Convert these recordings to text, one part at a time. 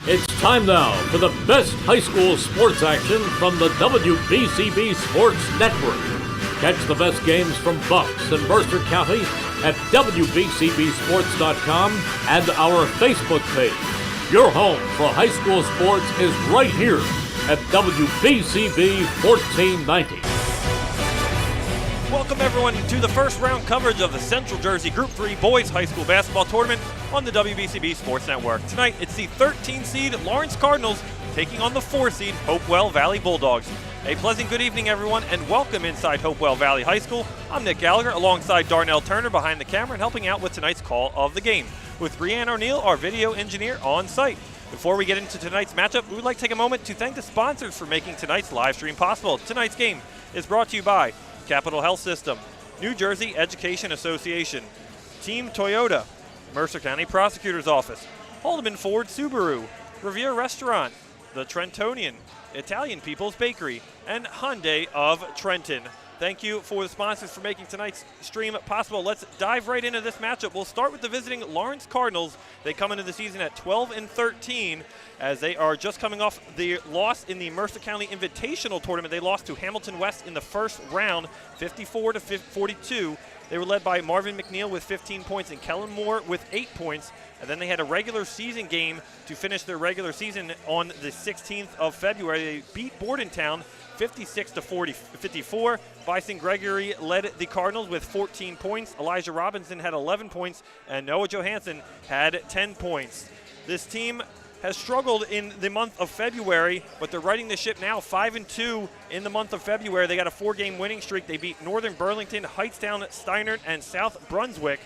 It's time now for the best high school sports action from the WBCB Sports Network. Catch the best games from Bucks and Mercer County at WBCBSports.com and our Facebook page. Your home for high school sports is right here at WBCB 1490. Welcome everyone to the first round coverage of the Central Jersey Group 3 Boys High School Basketball Tournament on the WBCB Sports Network. Tonight it's the 13 seed Lawrence Cardinals taking on the 4 seed Hopewell Valley Bulldogs. A pleasant good evening everyone and welcome inside Hopewell Valley High School. I'm Nick Gallagher alongside Darnell Turner behind the camera and helping out with tonight's call of the game, with Brianne O'Neill, our video engineer, on site. Before we get into tonight's matchup, we would like to take a moment to thank the sponsors for making tonight's live stream possible. Tonight's game is brought to you by Capital Health System, New Jersey Education Association, Team Toyota, Mercer County Prosecutor's Office, Haldeman Ford Subaru, Riviera Restaurant, The Trentonian, Italian People's Bakery, and Hyundai of Trenton. Thank you for the sponsors for making tonight's stream possible. Let's dive right into this matchup. We'll start with the visiting Lawrence Cardinals. They come into the season at 12-13 as they are just coming off the loss in the Mercer County Invitational Tournament. They lost to Hamilton West in the first round, 54-42. They were led by Marvin McNeil with 15 points and Kellen Moore with 8 points. And then they had a regular season game to finish their regular season on the 16th of February. They beat Bordentown 56-54. Bison Gregory led the Cardinals with 14 points. Elijah Robinson had 11 points, and Noah Johansson had 10 points. This team has struggled in the month of February, but they're riding the ship now, 5-2 in the month of February. They got a 4-game winning streak. They beat Northern Burlington, Hightstown, Steinert, and South Brunswick.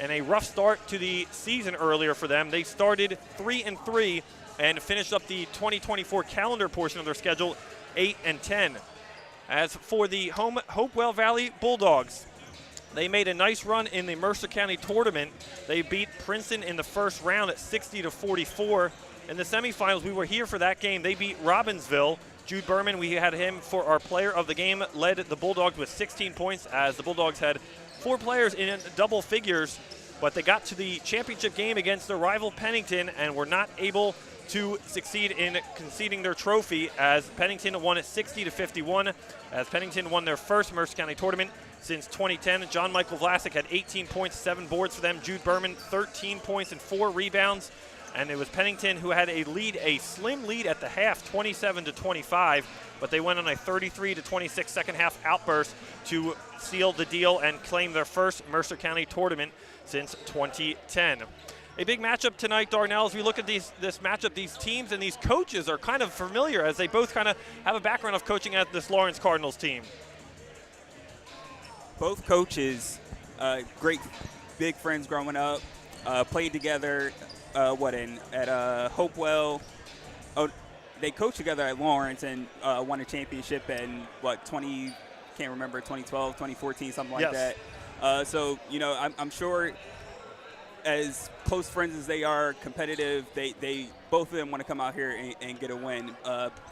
And a rough start to the season earlier for them. They started 3-3 and finished up the 2024 calendar portion of their schedule 8-10. As for the Hopewell Valley Bulldogs, they made a nice run in the Mercer County tournament. They beat Princeton in the first round at 60-44. In the semifinals, we were here for that game. They beat Robbinsville. Jude Berman, we had him for our player of the game, led the Bulldogs with 16 points as the Bulldogs had 4 players in double figures, but they got to the championship game against their rival Pennington and were not able to succeed in conceding their trophy as Pennington won at 60-51 as Pennington won their first Mercer County tournament since 2010. John Michael Vlasic had 18 points, 7 boards for them. Jude Berman, 13 points and 4 rebounds. And it was Pennington who had a slim lead at the half, 27-25, but they went on a 33-26 second half outburst to seal the deal and claim their first Mercer County tournament since 2010. A big matchup tonight, Darnell. As we look at this matchup, these teams and these coaches are kind of familiar as they both kind of have a background of coaching at this Lawrence Cardinals team. Both coaches, great big friends growing up, played together. At Hopewell. Oh, they coached together at Lawrence and won a championship in 2012, 2014, something like that. So, I'm sure as close friends as they are, competitive, they both of them want to come out here and get a win.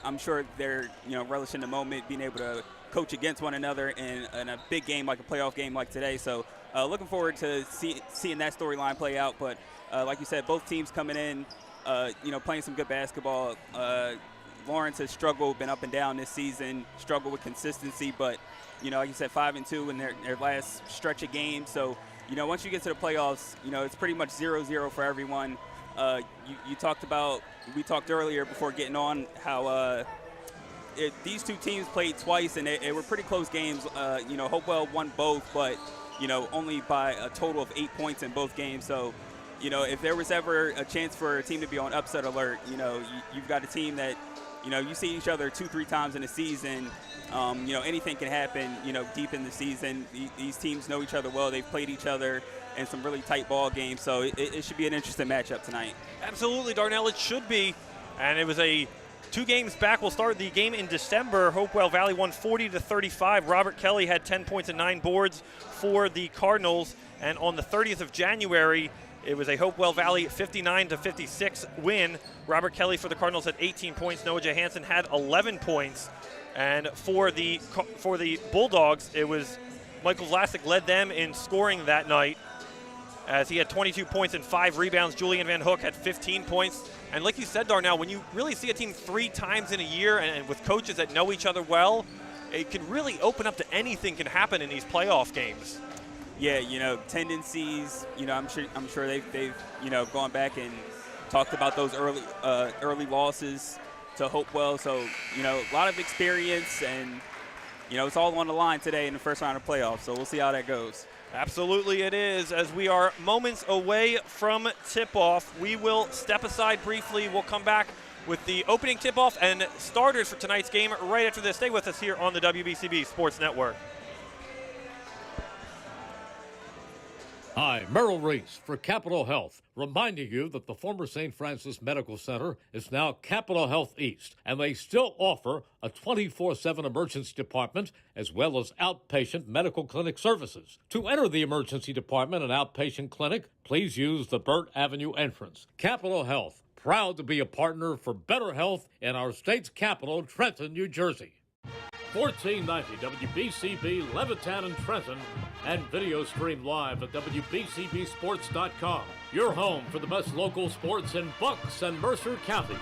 I'm sure they're, relishing the moment, being able to coach against one another in a big game like a playoff game like today. So looking forward to seeing that storyline play out. But like you said, both teams coming in, playing some good basketball. Lawrence has struggled, been up and down this season, struggled with consistency. But, like you said, 5-2 in their last stretch of games. So, once you get to the playoffs, it's pretty much 0-0 for everyone. We talked earlier before getting on how these two teams played twice, and they were pretty close games. Hopewell won both, but, only by a total of 8 points in both games. So, if there was ever a chance for a team to be on upset alert, you've got a team that, you see each other 2-3 times in a season. Anything can happen, deep in the season. These teams know each other well. They've played each other in some really tight ball games. So it should be an interesting matchup tonight. Absolutely, Darnell, it should be. And it was 2 games back. We'll start the game in December. Hopewell Valley won 40-35. Robert Kelly had 10 points and 9 boards for the Cardinals. And on the 30th of January, it was a Hopewell Valley 59-56 win. Robert Kelly for the Cardinals had 18 points. Noah Johansson had 11 points. And for the Bulldogs, it was Michael Vlasic led them in scoring that night. as he had 22 points and 5 rebounds. Julian Van Hook had 15 points. And like you said, Darnell, when you really see a team 3 times in a year and with coaches that know each other well, it can really open up to anything can happen in these playoff games. Yeah, tendencies. I'm sure they've gone back and talked about those early losses to Hopewell. So a lot of experience, and it's all on the line today in the first round of playoffs. So we'll see how that goes. Absolutely it is. As we are moments away from tip-off, we will step aside briefly. We'll come back with the opening tip-off and starters for tonight's game right after this. Stay with us here on the WBCB Sports Network. Hi, Merrill Reese for Capital Health, reminding you that the former St. Francis Medical Center is now Capital Health East, and they still offer a 24/7 emergency department as well as outpatient medical clinic services. To enter the emergency department and outpatient clinic, please use the Burt Avenue entrance. Capital Health, proud to be a partner for better health in our state's capital, Trenton, New Jersey. 1490 WBCB, Levittown and Trenton, and video stream live at WBCBsports.com. Your home for the best local sports in Bucks and Mercer counties.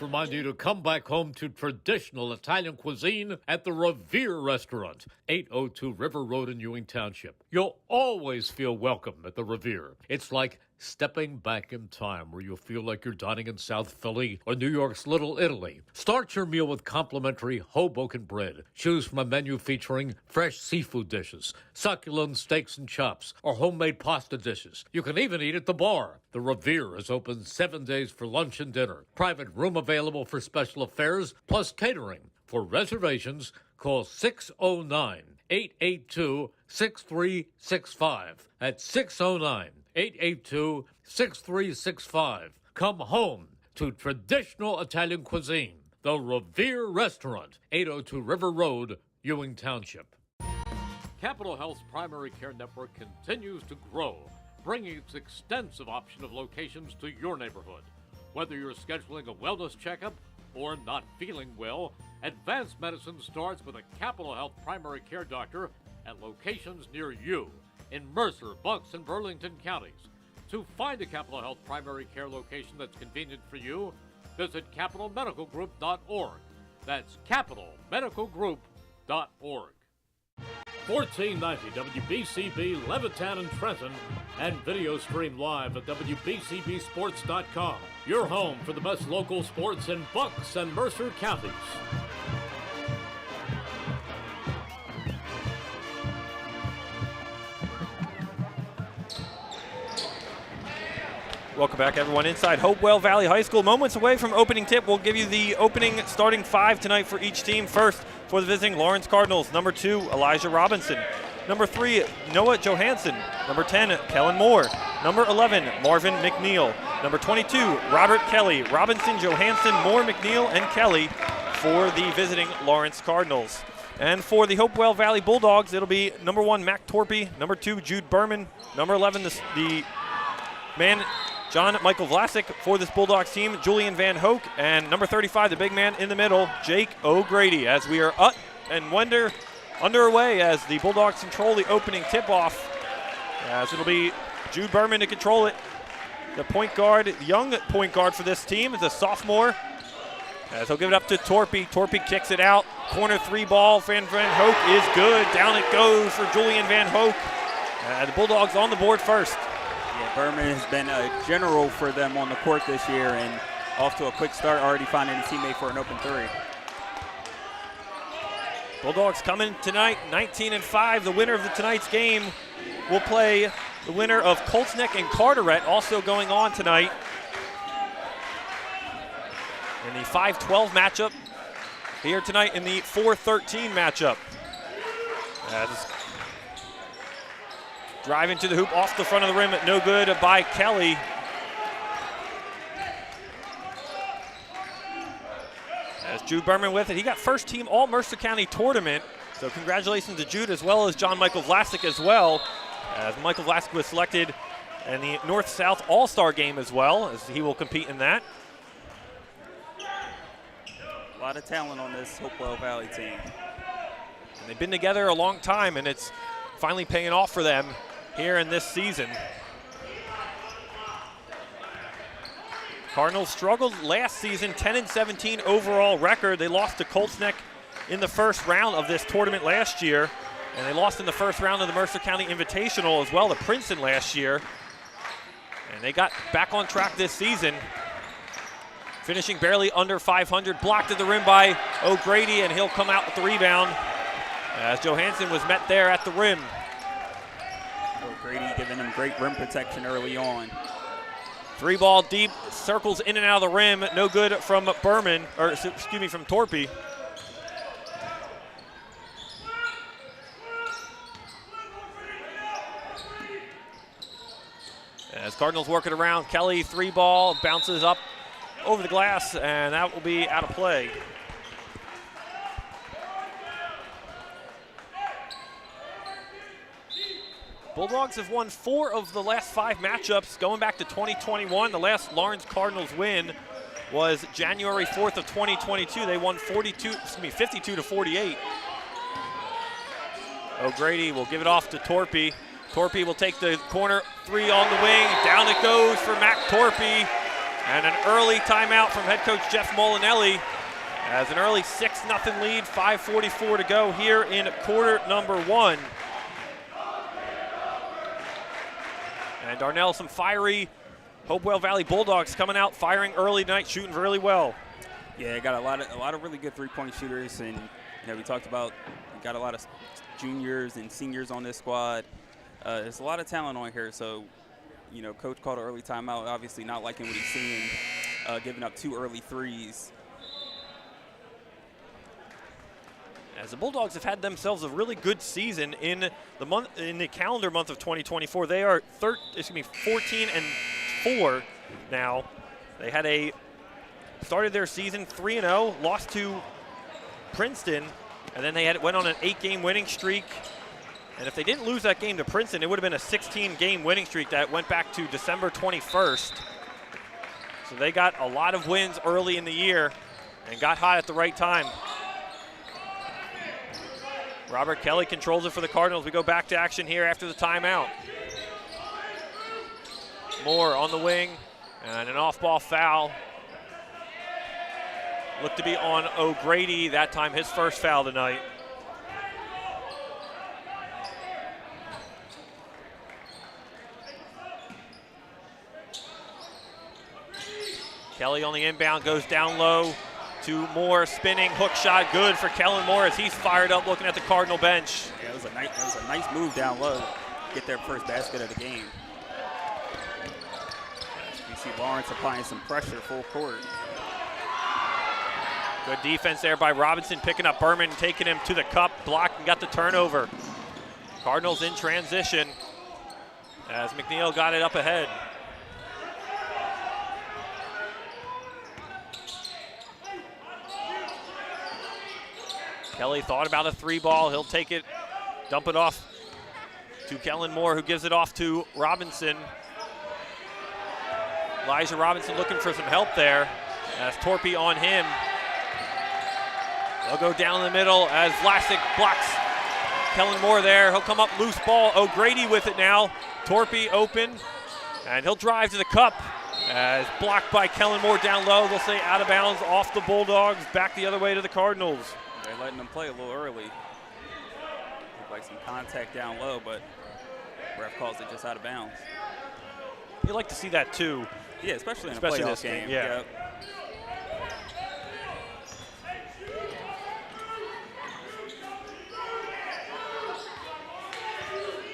Remind you to come back home to traditional Italian cuisine at the Revere Restaurant, 802 River Road in Ewing Township. You'll always feel welcome at the Revere. It's like stepping back in time, where you'll feel like you're dining in South Philly or New York's Little Italy. Start your meal with complimentary Hoboken bread. Choose from a menu featuring fresh seafood dishes, succulent steaks and chops, or homemade pasta dishes. You can even eat at the bar. The Revere is open 7 days for lunch and dinner. Private room available for special affairs, plus catering. For reservations, call 609-882-6365. That's 609-882-6365. Come home to traditional Italian cuisine. The Revere Restaurant, 802 River Road, Ewing Township. Capital Health's primary care network continues to grow, bringing its extensive option of locations to your neighborhood. Whether you're scheduling a wellness checkup or not feeling well, advanced medicine starts with a Capital Health primary care doctor at locations near you in Mercer, Bucks, and Burlington counties. To find a Capital Health primary care location that's convenient for you, visit capitalmedicalgroup.org. That's capitalmedicalgroup.org. 1490 WBCB Levittown and Trenton, and video stream live at WBCBsports.com. Your home for the best local sports in Bucks and Mercer counties. Welcome back, everyone, inside Hopewell Valley High School. Moments away from opening tip. We'll give you the opening starting five tonight for each team. First, for the visiting Lawrence Cardinals, number 2, Elijah Robinson. Number 3, Noah Johansson. Number 10, Kellen Moore. Number 11, Marvin McNeil. Number 22, Robert Kelly. Robinson, Johansson, Moore, McNeil, and Kelly for the visiting Lawrence Cardinals. And for the Hopewell Valley Bulldogs, it'll be number 1, Mac Torpy. Number 2, Jude Berman. Number 11, the man John Michael Vlasic. For this Bulldogs team, Julian Van Hoek. And number 35, the big man in the middle, Jake O'Grady. As we are up and underway as the Bulldogs control the opening tip-off, as it'll be Jude Berman to control it. The point guard, young point guard for this team, is a sophomore. As he'll give it up to Torpy. Torpy kicks it out. Corner 3 ball. Van Hoek is good. Down it goes for Julian Van Hoek. The Bulldogs on the board first. Yeah, Berman has been a general for them on the court this year, and off to a quick start, already finding a teammate for an open 3. Bulldogs coming tonight 19-5. The winner of tonight's game will play the winner of Colts Neck and Carteret, also going on tonight in the 5-12 matchup. Here tonight in the 4-13 matchup. Driving to the hoop off the front of the rim, no good by Kelly. As Jude Berman with it. He got first team all Mercer County tournament. So congratulations to Jude, as well as John Michael Vlasic as well. As Michael Vlasic was selected in the North-South All-Star game as well, as he will compete in that. A lot of talent on this Hopewell Valley team. And they've been together a long time, and it's finally paying off for them here in this season. Cardinals struggled last season, 10-17 overall record. They lost to Colts Neck in the first round of this tournament last year, and they lost in the first round of the Mercer County Invitational as well to Princeton last year. And they got back on track this season, finishing barely under 500, blocked at the rim by O'Grady, and he'll come out with the rebound as Johansson was met there at the rim. O'Grady giving him great rim protection early on. 3 ball deep, circles in and out of the rim, no good from Berman, or excuse me, from Torpy. As Cardinals work it around, Kelly 3 ball, bounces up over the glass, and that will be out of play. Bulldogs have won 4 of the last 5 matchups going back to 2021. The last Lawrence Cardinals win was January 4th of 2022. They won 52-48. O'Grady will give it off to Torpy. Torpy will take the corner 3 on the wing. Down it goes for Mac Torpy. And an early timeout from head coach Jeff Molinelli. As an early 6-0 lead, 5:44 to go here in quarter number 1. And Darnell, some fiery Hopewell Valley Bulldogs coming out, firing early tonight, shooting really well. Yeah, got a lot of really good three-point shooters, and we talked about got a lot of juniors and seniors on this squad. There's a lot of talent on here, so coach called an early timeout. Obviously, not liking what he's seeing, giving up 2 early threes. As the Bulldogs have had themselves a really good season in the calendar month of 2024. They are 14-4 now. They had a started their season 3-0, lost to Princeton, and then they went on an 8-game winning streak. And if they didn't lose that game to Princeton, it would have been a 16-game winning streak that went back to December 21st. So they got a lot of wins early in the year and got hot at the right time. Robert Kelly controls it for the Cardinals. We go back to action here after the timeout. Moore on the wing, and an off-ball foul. Looked to be on O'Grady, that time his first foul tonight. Kelly on the inbound, goes down low to Moore, spinning hook shot, good for Kellen Moore as he's fired up looking at the Cardinal bench. Yeah, it was a nice move down low, get their first basket of the game. You see Lawrence applying some pressure full court. Good defense there by Robinson, picking up Berman, taking him to the cup, blocked and got the turnover. Cardinals in transition as McNeil got it up ahead. Kelly thought about a 3-ball. He'll take it, dump it off to Kellen Moore, who gives it off to Robinson. Elijah Robinson looking for some help there as Torpy on him. They'll go down the middle as Vlasic blocks Kellen Moore there. He'll come up loose ball. O'Grady with it now. Torpy open, and he'll drive to the cup as blocked by Kellen Moore down low. They'll say out of bounds off the Bulldogs, back the other way to the Cardinals. They're letting them play a little early. Looked like some contact down low, but ref calls it just out of bounds. You like to see that too. Yeah, especially in a playoff game. Yeah. Yep.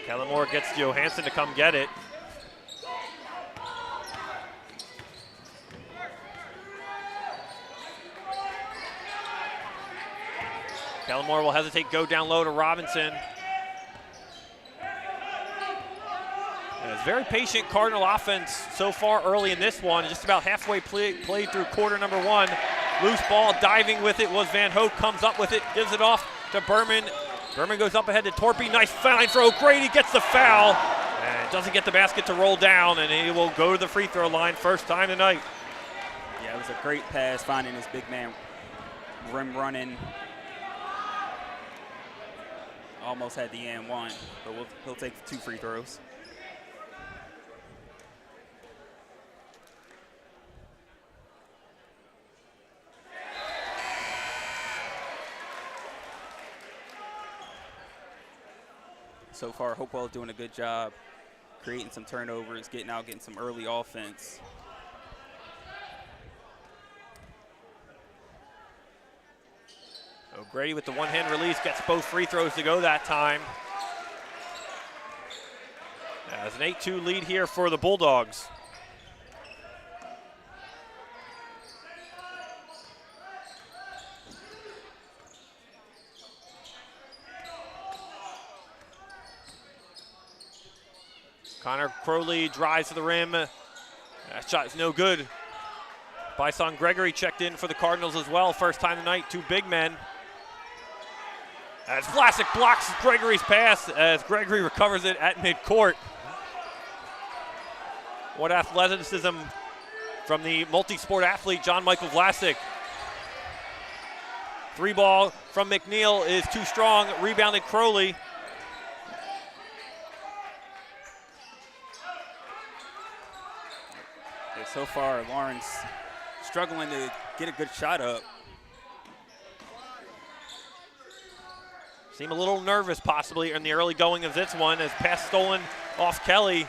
Kellen Moore gets Johansson to come get it. Kellen Moore will hesitate, go down low to Robinson. And it's very patient Cardinal offense so far early in this one. Just about halfway played through quarter number one. Loose ball, diving with it was Van Hoek, comes up with it, gives it off to Berman. Berman goes up ahead to Torpy, nice foul for O'Grady, gets the foul. And doesn't get the basket to roll down, and he will go to the free throw line first time tonight. Yeah, it was a great pass, finding his big man rim running. Almost had the and one, but he'll take 2 free throws. So far, Hopewell doing a good job creating some turnovers, getting some early offense. O'Grady with the one-hand release, gets both free throws to go that time. As an 8-2 lead here for the Bulldogs. Connor Crowley drives to the rim. That shot is no good. Bison Gregory checked in for the Cardinals as well. First time tonight, 2 big men. As Vlasic blocks Gregory's pass as Gregory recovers it at midcourt. What athleticism from the multi-sport athlete, John Michael Vlasic. 3-ball from McNeil is too strong, rebounded Crowley. Yeah, so far, Lawrence struggling to get a good shot up. Seem a little nervous possibly in the early going of this one as pass stolen off Kelly.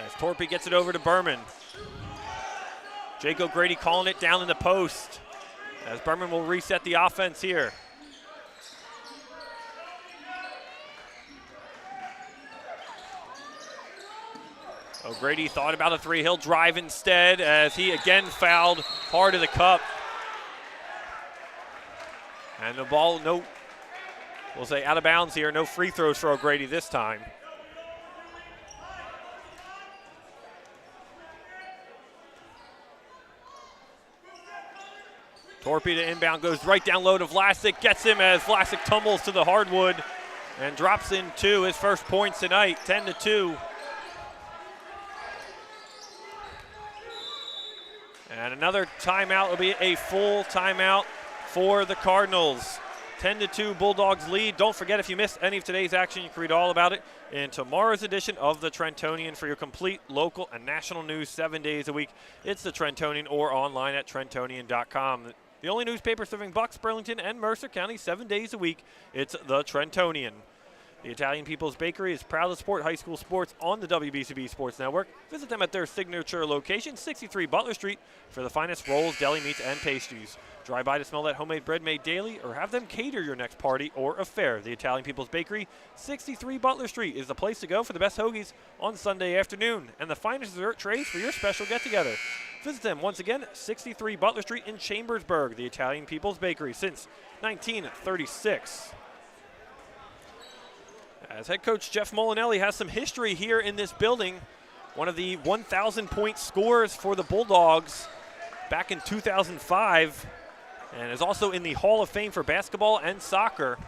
As Torpy gets it over to Berman. Jake O'Grady calling it down in the post as Berman will reset the offense here. O'Grady thought about a 3. He'll drive instead as he again fouled hard of the cup. And the ball, we'll say out of bounds here. No free throws for O'Grady this time. Torpy to inbound, goes right down low to Vlasic, gets him as Vlasic tumbles to the hardwood and drops in his first points tonight, 10-2. And another timeout will be a full timeout for the Cardinals. 10-2 Bulldogs lead. Don't forget, if you missed any of today's action, you can read all about it in tomorrow's edition of the Trentonian. For your complete local and national news 7 days a week, it's the Trentonian or online at trentonian.com. The only newspaper serving Bucks, Burlington, and Mercer County 7 days a week, it's the Trentonian. The Italian People's Bakery is proud to support high school sports on the WBCB Sports Network. Visit them at their signature location, 63 Butler Street, for the finest rolls, deli meats, and pastries. Drive by to smell that homemade bread made daily, or have them cater your next party or affair. The Italian People's Bakery, 63 Butler Street, is the place to go for the best hoagies on Sunday afternoon and the finest dessert trays for your special get-together. Visit them once again, 63 Butler Street in Chambersburg. The Italian People's Bakery since 1936. As head coach Jeff Molinelli has some history here in this building. One of the 1,000-point scorers for the Bulldogs back in 2005, and is also in the Hall of Fame for basketball and soccer.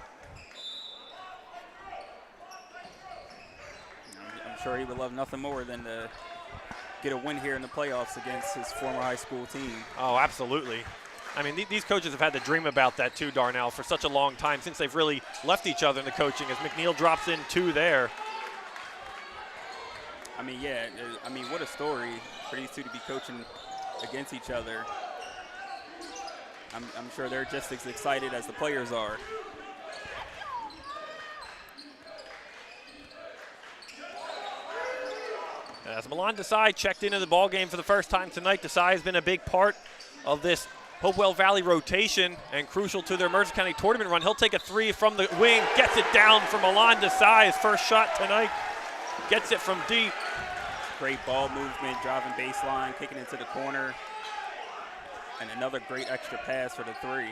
I'm sure he would love nothing more than to get a win here in the playoffs against his former high school team. Oh, absolutely. I mean, these coaches have had to dream about that too, Darnell, for such a long time since they've really left each other in the coaching, as McNeil drops in 2 there. I mean, yeah, what a story for these two to be coaching against each other. I'm sure they're just as excited as the players are. As Milan Desai checked into the ballgame for the first time tonight, Desai has been a big part of this Hopewell Valley rotation and crucial to their Mercer County tournament run. He'll take a 3 from the wing, gets it down for Milan Desai. His first shot tonight, gets it from deep. Great ball movement, driving baseline, kicking into the corner. And another great extra pass for the 3.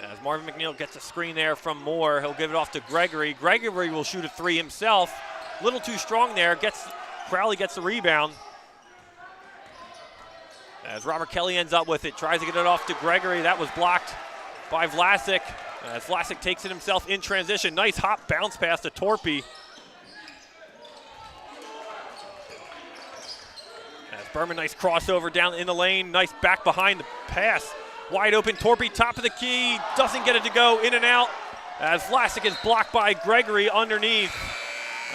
As Marvin McNeil gets a screen there from Moore, he'll give it off to Gregory. Gregory will shoot a 3 himself. A little too strong there. Crowley gets the rebound. As Robert Kelly ends up with it, tries to get it off to Gregory. That was blocked by Vlasic. As Vlasic takes it himself in transition. Nice hop bounce pass to Torpy. As Berman, nice crossover down in the lane. Nice back behind the pass. Wide open, Torpy, top of the key. Doesn't get it to go, in and out. As Vlasic is blocked by Gregory underneath.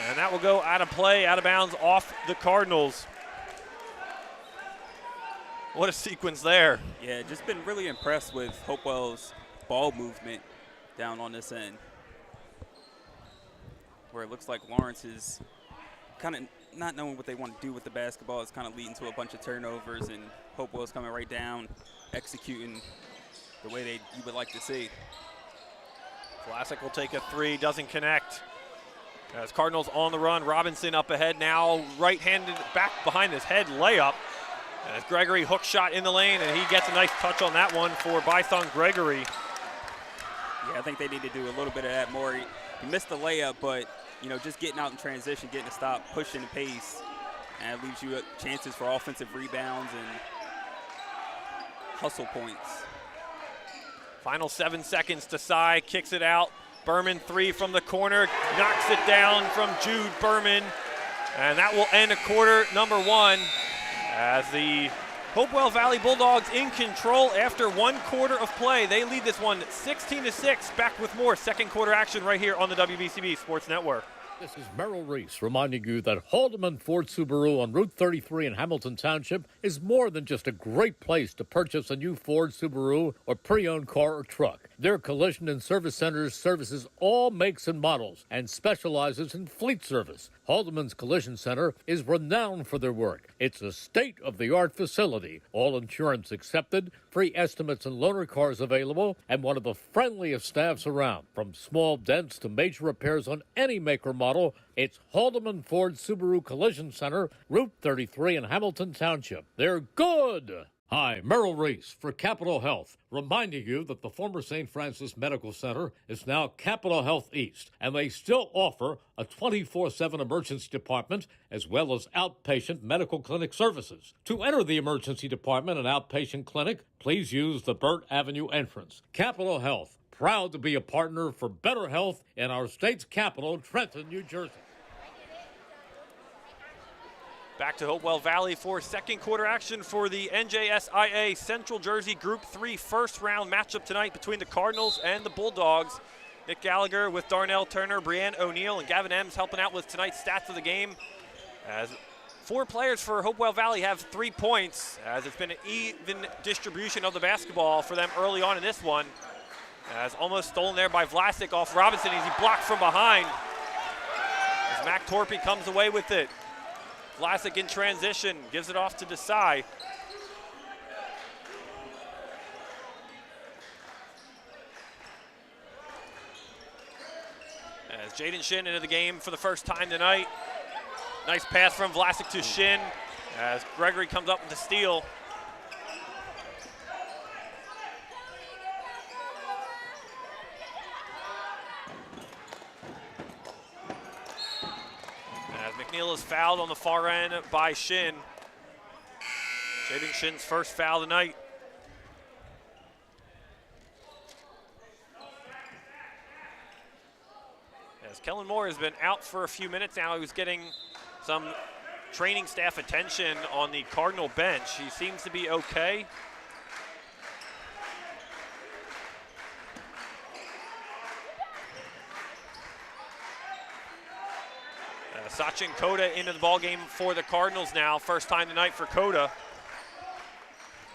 And that will go out of play, out of bounds, off the Cardinals. What a sequence there. Yeah, just been really impressed with Hopewell's ball movement down on this end, where it looks like Lawrence is kind of not knowing what they want to do with the basketball. It's kind of leading to a bunch of turnovers, and Hopewell's coming right down, executing the way you would like to see. Vlasic will take a 3, doesn't connect. As Cardinals on the run, Robinson up ahead now, right-handed back behind his head layup. As Gregory hook shot in the lane, and he gets a nice touch on that one for Bison Gregory. Yeah, I think they need to do a little bit of that more. He missed the layup, but just getting out in transition, getting to stop, pushing the pace, and it leaves you chances for offensive rebounds and hustle points. Final 7 seconds. Desai kicks it out. Berman 3 from the corner, knocks it down from Jude Berman, and that will end a quarter number 1. As the Hopewell Valley Bulldogs in control after 1 quarter of play. They lead this one 16-6. Back with more second quarter action right here on the WBCB Sports Network. This is Merrill Reese reminding you that Haldeman Ford Subaru on Route 33 in Hamilton Township is more than just a great place to purchase a new Ford, Subaru, or pre-owned car or truck. Their collision and service centers services all makes and models and specializes in fleet service. Haldeman's Collision Center is renowned for their work. It's a state-of-the-art facility, all insurance accepted, free estimates and loaner cars available, and one of the friendliest staffs around. From small dents to major repairs on any make or model, it's Haldeman Ford Subaru Collision Center, Route 33 in Hamilton Township. They're good! Hi, Merrill Reese for Capital Health, reminding you that the former St. Francis Medical Center is now Capital Health East, and they still offer a 24/7 emergency department as well as outpatient medical clinic services. To enter the emergency department and outpatient clinic, please use the Burt Avenue entrance. Capital Health, proud to be a partner for better health in our state's capital, Trenton, New Jersey. Back to Hopewell Valley for second quarter action for the NJSIAA Central Jersey Group 3 first round matchup tonight between the Cardinals and the Bulldogs. Nick Gallagher with Darnell Turner, Brianne O'Neill, and Gavin Ems helping out with tonight's stats of the game. As 4 players for Hopewell Valley have 3 points, as it's been an even distribution of the basketball for them early on in this one. As almost stolen there by Vlasic off Robinson as he blocked from behind. As Mac Torpy comes away with it. Vlasic in transition, gives it off to Desai. As Jaden Shin into the game for the first time tonight. Nice pass from Vlasic to Shin as Gregory comes up with the steal. McNeil is fouled on the far end by Shin. Jaden Shin's first foul tonight. As Kellen Moore has been out for a few minutes now, he was getting some training staff attention on the Cardinal bench. He seems to be okay. Sachin Koda into the ballgame for the Cardinals now. First time tonight for Koda.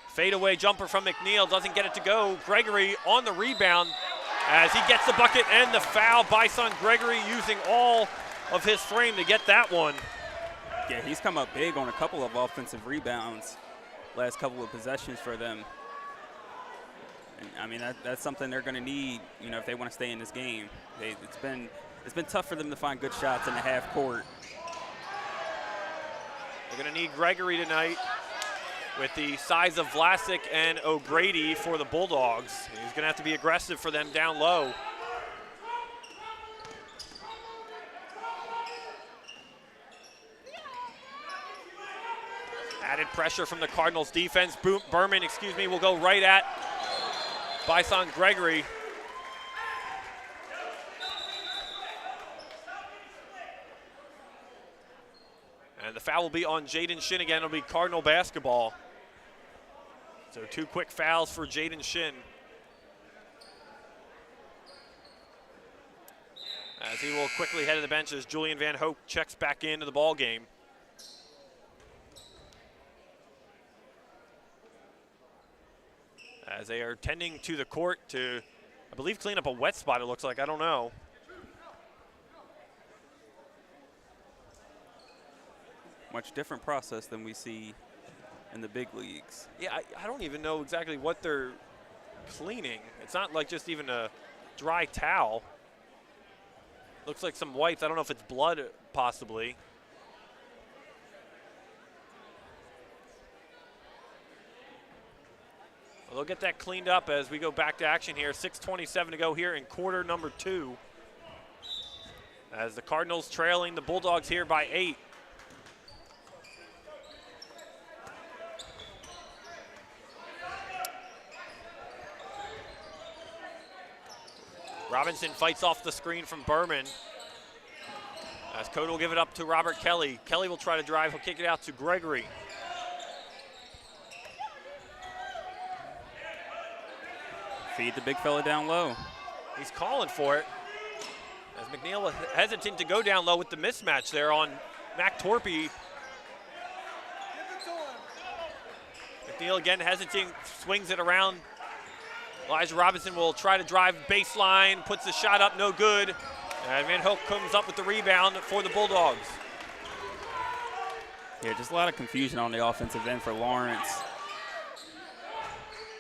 Fadeaway jumper from McNeil, doesn't get it to go. Gregory on the rebound as he gets the bucket and the foul. Bison Gregory using all of his frame to get that one. Yeah, he's come up big on a couple of offensive rebounds last couple of possessions for them. And, I mean, that's something they're going to need, you know, if they want to stay in this game. It's been tough for them to find good shots in the half court. They're going to need Gregory tonight with the size of Vlasic and O'Grady for the Bulldogs. He's going to have to be aggressive for them down low. Added pressure from the Cardinals defense. Berman, will go right at Bison Gregory. And the foul will be on Jaden Shin again. It'll be Cardinal basketball. So 2 quick fouls for Jaden Shin. As he will quickly head to the bench as Julian Van Hoek checks back into the ball game. As they are tending to the court to, I believe, clean up a wet spot, it looks like. I don't know. Much different process than we see in the big leagues. Yeah, I don't even know exactly what they're cleaning. It's not like just even a dry towel. Looks like some whites. I don't know if it's blood, possibly. Well, they'll get that cleaned up as we go back to action here. 6:27 to go here in quarter number 2. As the Cardinals trailing the Bulldogs here by 8. Robinson fights off the screen from Berman. As Koda will give it up to Robert Kelly. Kelly will try to drive. He'll kick it out to Gregory. Feed the big fella down low. He's calling for it. As McNeil hesitant to go down low with the mismatch there on Mac Torpy. McNeil again hesitant, swings it around. Elijah Robinson will try to drive baseline, puts the shot up, no good. And Van Hoek comes up with the rebound for the Bulldogs. Yeah, just a lot of confusion on the offensive end for Lawrence.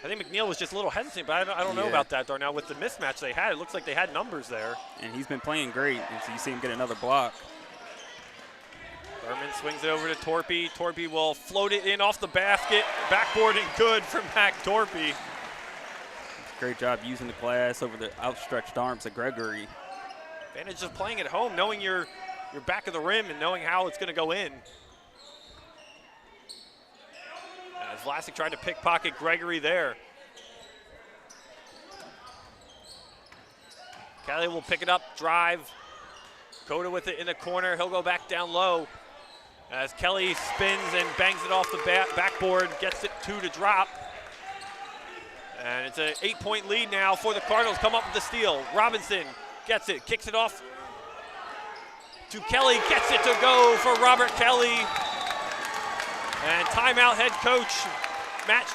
I think McNeil was just a little hesitant, but I don't know about that, Darnell. With the mismatch they had, it looks like they had numbers there. And he's been playing great, and so you see him get another block. Berman swings it over to Torpy. Torpy will float it in off the basket. Backboard and good from Mac Torpy. Great job using the glass over the outstretched arms of Gregory. Advantage of playing at home, knowing your back of the rim and knowing how it's going to go in. As Vlasic tried to pickpocket Gregory there. Kelly will pick it up, drive. Cota with it in the corner. He'll go back down low. As Kelly spins and bangs it off the backboard, gets it 2 to drop. And it's an 8-point lead now for the Cardinals. Come up with the steal. Robinson gets it, kicks it off to Kelly, gets it to go for Robert Kelly. And timeout head coach Matt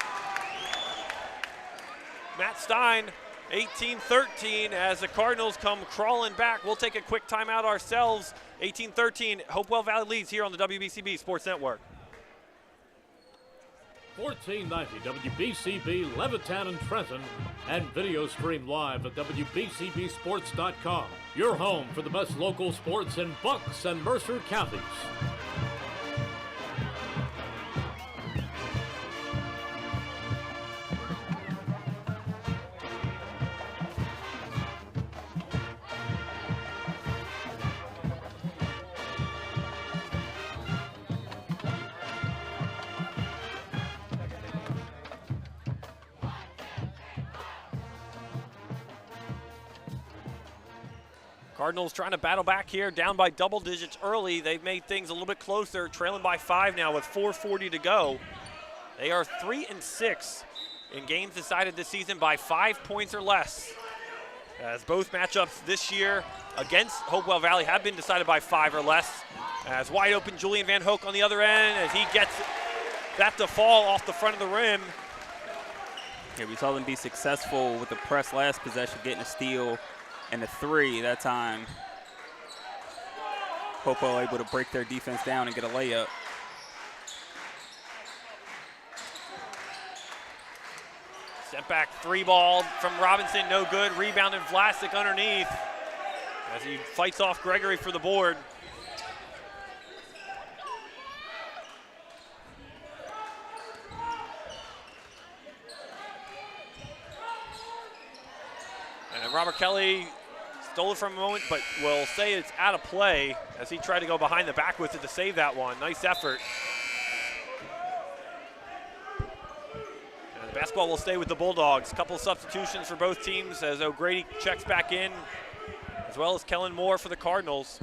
Stein, 18-13 as the Cardinals come crawling back. We'll take a quick timeout ourselves. 18-13, Hopewell Valley leads here on the WBCB Sports Network. 1490 WBCB, Levittown and Trenton, and video stream live at WBCBsports.com. Your home for the best local sports in Bucks and Mercer counties. Cardinals trying to battle back here, down by double digits early. They've made things a little bit closer, trailing by 5 now with 4:40 to go. They are 3-6 in games decided this season by 5 points or less. As both matchups this year against Hopewell Valley have been decided by 5 or less. As wide open Julian Van Hoek on the other end as he gets that to fall off the front of the rim. Yeah, we saw them be successful with the press last possession, getting a steal and a 3 that time. Hopewell able to break their defense down and get a layup. Step back 3 ball from Robinson, no good. Rebounded Vlasic underneath as he fights off Gregory for the board. And Robert Kelly stole it from a moment, but will say it's out of play as he tried to go behind the back with it to save that one. Nice effort. And the basketball will stay with the Bulldogs. Couple of substitutions for both teams as O'Grady checks back in, as well as Kellen Moore for the Cardinals.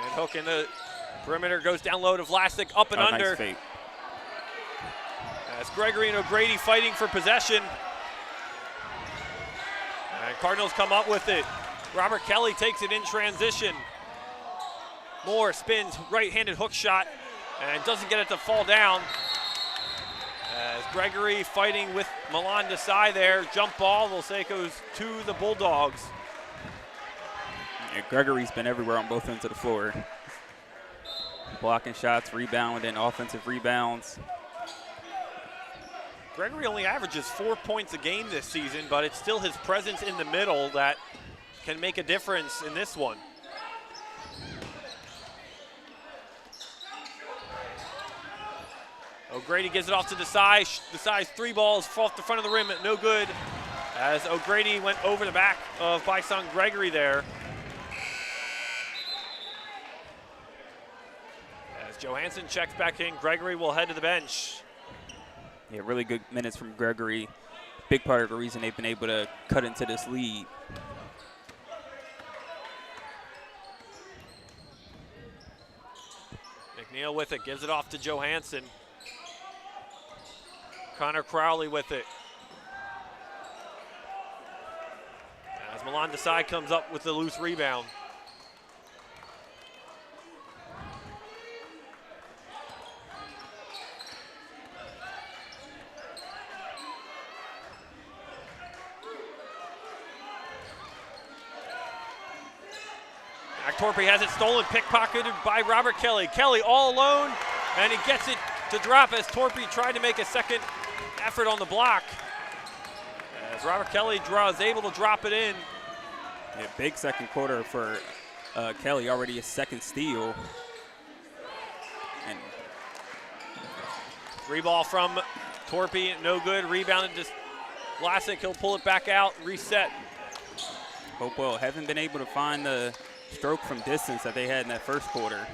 And Hook in the perimeter goes down low to Vlasic, up and under. Nice fake. As Gregory and O'Grady fighting for possession. And Cardinals come up with it. Robert Kelly takes it in transition. Moore spins, right-handed hook shot, and doesn't get it to fall down. As Gregory fighting with Milan Desai there. Jump ball, they'll say it goes to the Bulldogs. Yeah, Gregory's been everywhere on both ends of the floor. Blocking shots, rebounding, offensive rebounds. Gregory only averages 4 points a game this season, but it's still his presence in the middle that can make a difference in this one. O'Grady gives it off to Desai. Desai's 3 balls off the front of the rim, no good. As O'Grady went over the back of Bison Gregory there. Johansson checks back in. Gregory will head to the bench. Yeah, really good minutes from Gregory. Big part of the reason they've been able to cut into this lead. McNeil with it, gives it off to Johansson. Connor Crowley with it. As Milan Desai comes up with the loose rebound. Torpy has it stolen, pickpocketed by Robert Kelly. Kelly all alone, and he gets it to drop as Torpy tried to make a second effort on the block. As Robert Kelly is able to drop it in. Yeah, big second quarter for Kelly, already a second steal. And Three ball from Torpy, no good. Rebounded to Vlasic. He'll pull it back out, reset. Hopewell hasn't been able to find the stroke from distance that they had in that first quarter.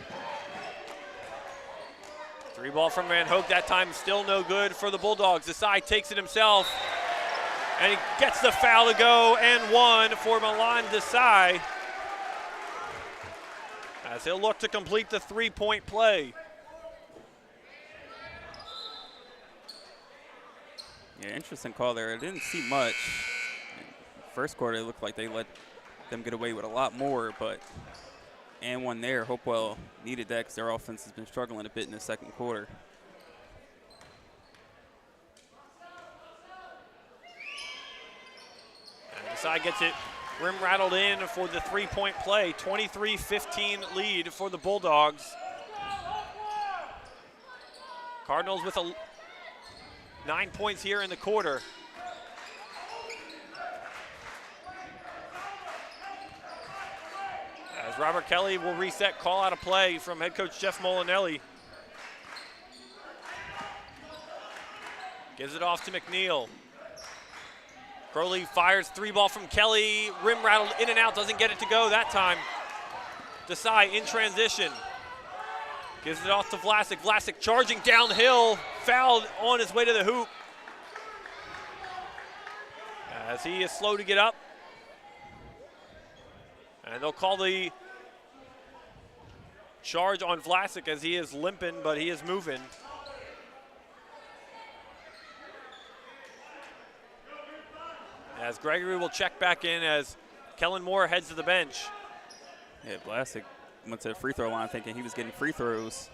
Three ball from Van Hoek, that time still no good for the Bulldogs. Desai takes it himself, and he gets the foul to go, and one for Milan Desai, as he'll look to complete the three-point play. Yeah, interesting call there. I didn't see much. First quarter, it looked like they let them get away with a lot more, but and one there. Hopewell needed that because their offense has been struggling a bit in the second quarter. And Desai gets it rim rattled in for the three-point play. 23-15 lead for the Bulldogs. Cardinals with 9 points here in the quarter. As Robert Kelly will reset, call out a play from head coach Jeff Molinelli. Gives it off to McNeil. Crowley fires three ball from Kelly. Rim rattled in and out, doesn't get it to go that time. Desai in transition. Gives it off to Vlasic. Vlasic charging downhill, fouled on his way to the hoop. As he is slow to get up. And they'll call the charge on Vlasic as he is limping, but he is moving. As Gregory will check back in as Kellen Moore heads to the bench. Yeah, Vlasic went to the free throw line thinking he was getting free throws.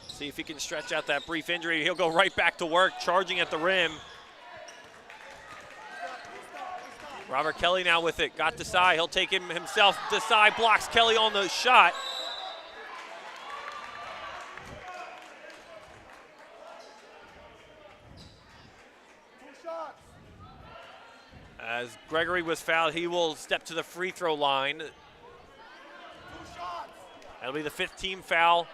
See if he can stretch out that brief injury. He'll go right back to work, charging at the rim. Robert Kelly now with it. Got Desai. He'll take him himself. Desai blocks Kelly on the shot. As Gregory was fouled, he will step to the free throw line. That'll be the fifth team foul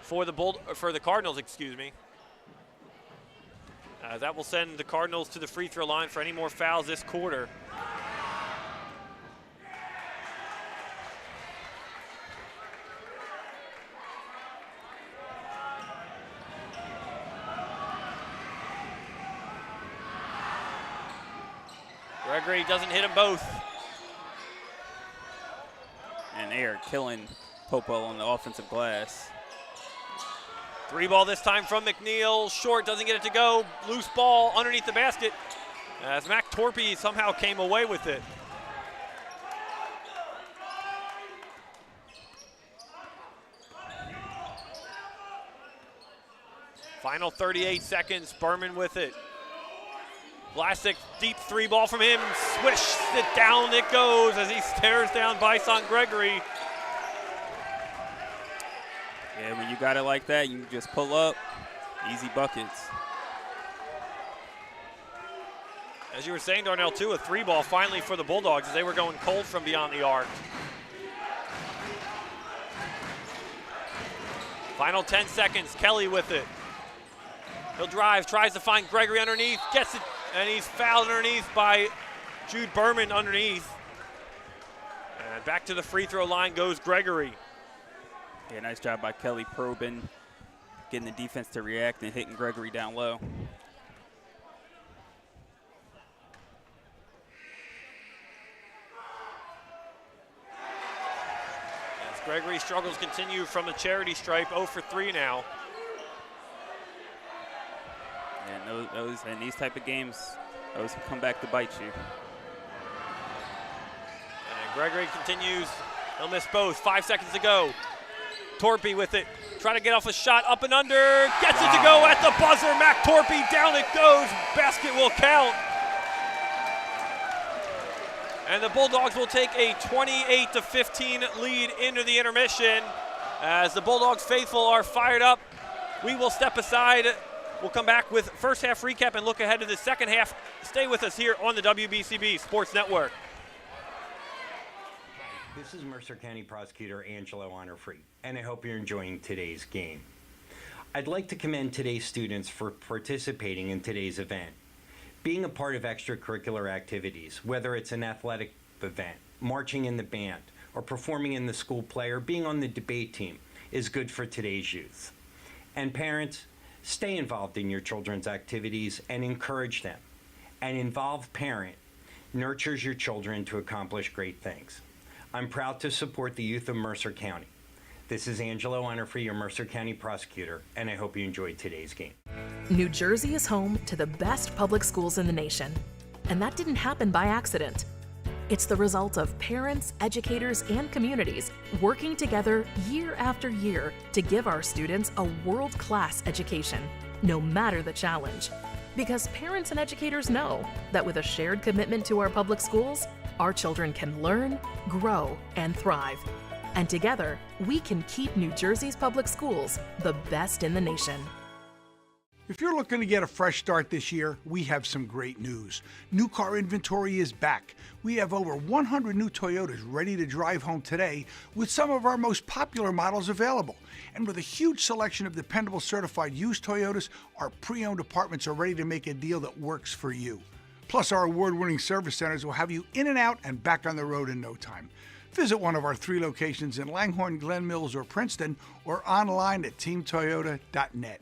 for the Cardinals, excuse me. That will send the Cardinals to the free throw line for any more fouls this quarter. Gregory doesn't hit them both. And they are killing Hopewell on the offensive glass. Three ball this time from McNeil. Short, doesn't get it to go. Loose ball underneath the basket. As Mac Torpy somehow came away with it. Final 38 seconds, Berman with it. Vlasic, deep three ball from him. Swish it down, it goes as he stares down Bison Gregory. Yeah, when you got it like that, you just pull up, easy buckets. As you were saying, Darnell, too, a three ball finally for the Bulldogs as they were going cold from beyond the arc. Final 10 seconds, Kelly with it. He'll drive, tries to find Gregory underneath, gets it, and he's fouled underneath by Jude Berman underneath. And back to the free throw line goes Gregory. Yeah, nice job by Kelly probing, getting the defense to react and hitting Gregory down low. As Gregory's struggles continue from the charity stripe, 0 for 3 now. And in these type of games, those can come back to bite you. And Gregory continues. He'll miss both. 5 seconds to go. Torpy with it. Trying to get off a shot. Up and under. Gets it to go at the buzzer. Mac Torpy. Down it goes. Basket will count. And the Bulldogs will take a 28-15 lead into the intermission. As the Bulldogs faithful are fired up, we will step aside We'll come back with first half recap and look ahead to the second half. Stay with us here on the WBCB Sports Network. This is Mercer County Prosecutor Angelo Honorfree, and I hope you're enjoying today's game. I'd like to commend today's students for participating in today's event. Being a part of extracurricular activities, whether it's an athletic event, marching in the band, or performing in the school play, or being on the debate team, is good for today's youth. And parents, stay involved in your children's activities and encourage them. An involved parent nurtures your children to accomplish great things. I'm proud to support the youth of Mercer County. This is Angelo Honorfree, your Mercer County Prosecutor, and I hope you enjoyed today's game. New Jersey is home to the best public schools in the nation, and that didn't happen by accident. It's the result of parents, educators, and communities working together year after year to give our students a world-class education, no matter the challenge. Because parents and educators know that with a shared commitment to our public schools, our children can learn, grow, and thrive. And together, we can keep New Jersey's public schools the best in the nation. If you're looking to get a fresh start this year, we have some great news. New car inventory is back. We have over 100 new Toyotas ready to drive home today with some of our most popular models available. And with a huge selection of dependable certified used Toyotas, our pre-owned departments are ready to make a deal that works for you. Plus, our award-winning service centers will have you in and out and back on the road in no time. Visit one of our 3 locations in Langhorne, Glen Mills, or Princeton, or online at teamtoyota.net.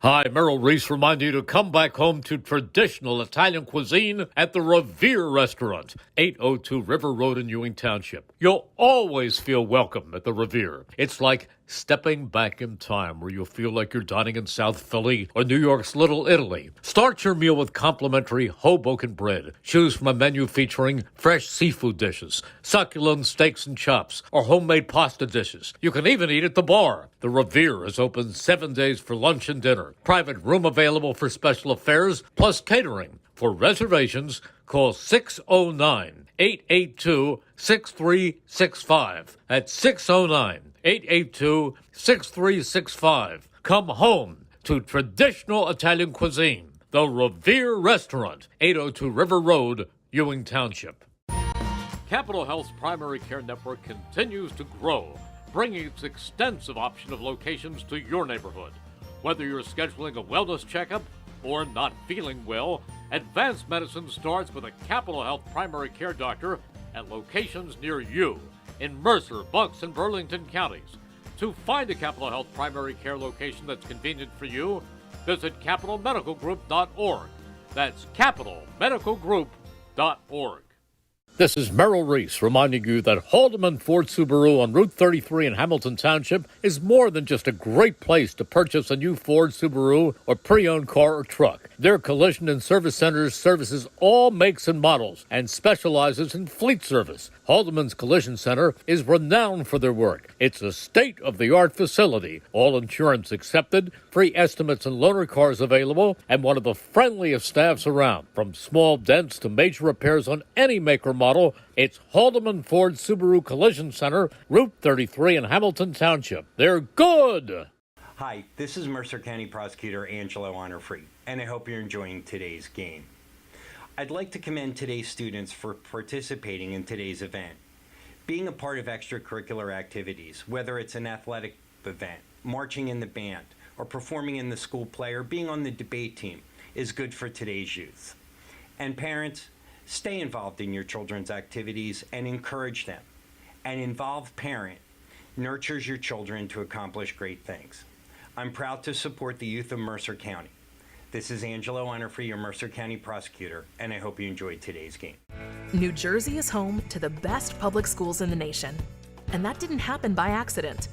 Hi, Merrill Reese reminding you to come back home to traditional Italian cuisine at the Revere Restaurant, 802 River Road in Ewing Township. You'll always feel welcome at the Revere. It's like stepping back in time where you'll feel like you're dining in South Philly or New York's Little Italy. Start your meal with complimentary Hoboken bread. Choose from a menu featuring fresh seafood dishes, succulent steaks and chops, or homemade pasta dishes. You can even eat at the bar. The Revere is open 7 days for lunch and dinner. Private room available for special affairs, plus catering. For reservations, call 609-882-6365. That's 609-882-6365. Come home to traditional Italian cuisine. The Revere Restaurant, 802 River Road, Ewing Township. Capital Health's primary care network continues to grow, bringing its extensive option of locations to your neighborhood. Whether you're scheduling a wellness checkup or not feeling well, advanced medicine starts with a Capital Health primary care doctor at locations near you in Mercer, Bucks, and Burlington counties. To find a Capital Health primary care location that's convenient for you, visit capitalmedicalgroup.org. That's capitalmedicalgroup.org. This is Merrill Reese reminding you that Haldeman Ford Subaru on Route 33 in Hamilton Township is more than just a great place to purchase a new Ford, Subaru, or pre-owned car or truck. Their collision and service centers services all makes and models and specializes in fleet service. Haldeman's Collision Center is renowned for their work. It's a state-of-the-art facility, all insurance accepted, free estimates and loaner cars available, and one of the friendliest staffs around. From small dents to major repairs on any make or model, it's Haldeman Ford Subaru Collision Center, Route 33 in Hamilton Township. They're good! Hi, this is Mercer County Prosecutor Angelo Honorfree, and I hope you're enjoying today's game. I'd like to commend today's students for participating in today's event. Being a part of extracurricular activities, whether it's an athletic event, marching in the band, or performing in the school play, or being on the debate team, is good for today's youth. And parents, stay involved in your children's activities and encourage them. An involved parent nurtures your children to accomplish great things. I'm proud to support the youth of Mercer County. This is Angelo Honorfree, your Mercer County Prosecutor, and I hope you enjoyed today's game. New Jersey is home to the best public schools in the nation, and that didn't happen by accident.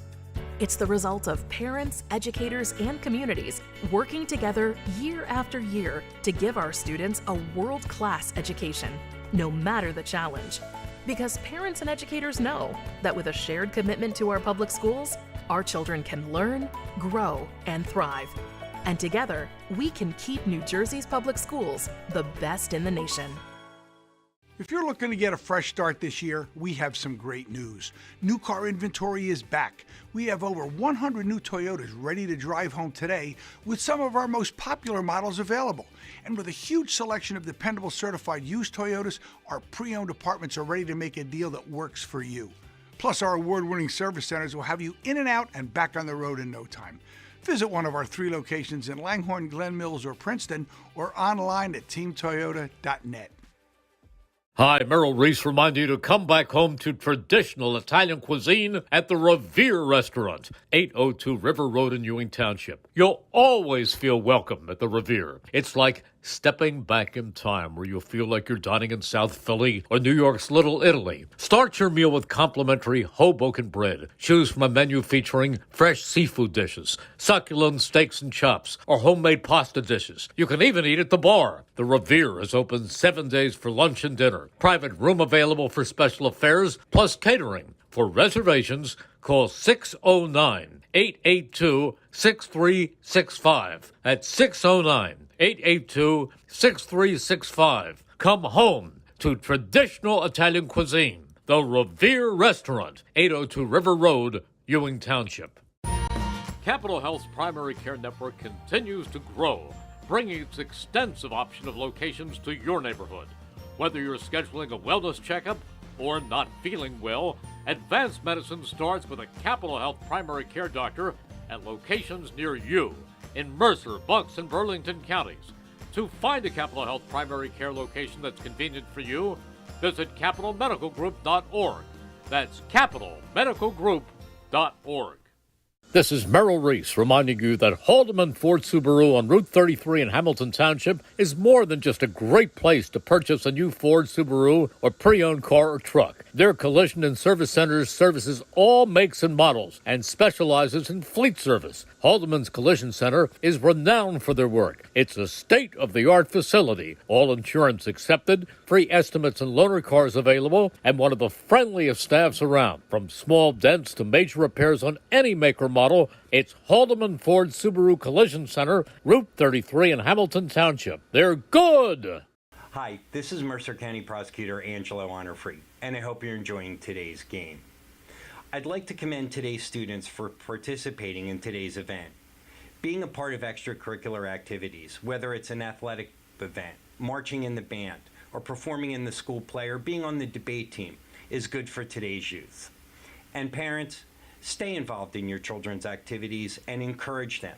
It's the result of parents, educators, and communities working together year after year to give our students a world-class education, no matter the challenge. Because parents and educators know that with a shared commitment to our public schools, our children can learn, grow, and thrive. And together, we can keep New Jersey's public schools the best in the nation. If you're looking to get a fresh start this year, we have some great news. New car inventory is back. We have over 100 new Toyotas ready to drive home today with some of our most popular models available. And with a huge selection of dependable certified used Toyotas, our pre-owned departments are ready to make a deal that works for you. Plus, our award-winning service centers will have you in and out and back on the road in no time. Visit one of our 3 locations in Langhorne, Glen Mills, or Princeton, or online at teamtoyota.net. Hi, Merrill Reese reminding you to come back home to traditional Italian cuisine at the Revere Restaurant, 802 River Road in Ewing Township. You'll always feel welcome at the Revere. It's like stepping back in time where you'll feel like you're dining in South Philly or New York's Little Italy. Start your meal with complimentary Hoboken bread. Choose from a menu featuring fresh seafood dishes, succulent steaks and chops, or homemade pasta dishes. You can even eat at the bar. The Revere is open 7 days for lunch and dinner. Private room available for special affairs, plus catering. For reservations, call 609-882-6365. That's 609-882-6365. Come home to traditional Italian cuisine. The Revere Restaurant, 802 River Road, Ewing Township. Capital Health's primary care network continues to grow, bringing its extensive option of locations to your neighborhood. Whether you're scheduling a wellness checkup or not feeling well, advanced medicine starts with a Capital Health primary care doctor at locations near you in Mercer, Bucks, and Burlington counties. To find a Capital Health primary care location that's convenient for you, visit capitalmedicalgroup.org. That's capitalmedicalgroup.org. This is Merrill Reese reminding you that Haldeman Ford Subaru on Route 33 in Hamilton Township is more than just a great place to purchase a new Ford, Subaru, or pre-owned car or truck. Their collision and service centers services all makes and models and specializes in fleet service. Haldeman's Collision Center is renowned for their work. It's a state-of-the-art facility, all insurance accepted, free estimates and loaner cars available, and one of the friendliest staffs around. From small dents to major repairs on any make or model, it's Haldeman Ford Subaru Collision Center, Route 33 in Hamilton Township. They're good! Hi, this is Mercer County Prosecutor Angelo Honorfree, and I hope you're enjoying today's game. I'd like to commend today's students for participating in today's event. Being a part of extracurricular activities, whether it's an athletic event, marching in the band, or performing in the school play, or being on the debate team, is good for today's youth. And parents, stay involved in your children's activities and encourage them.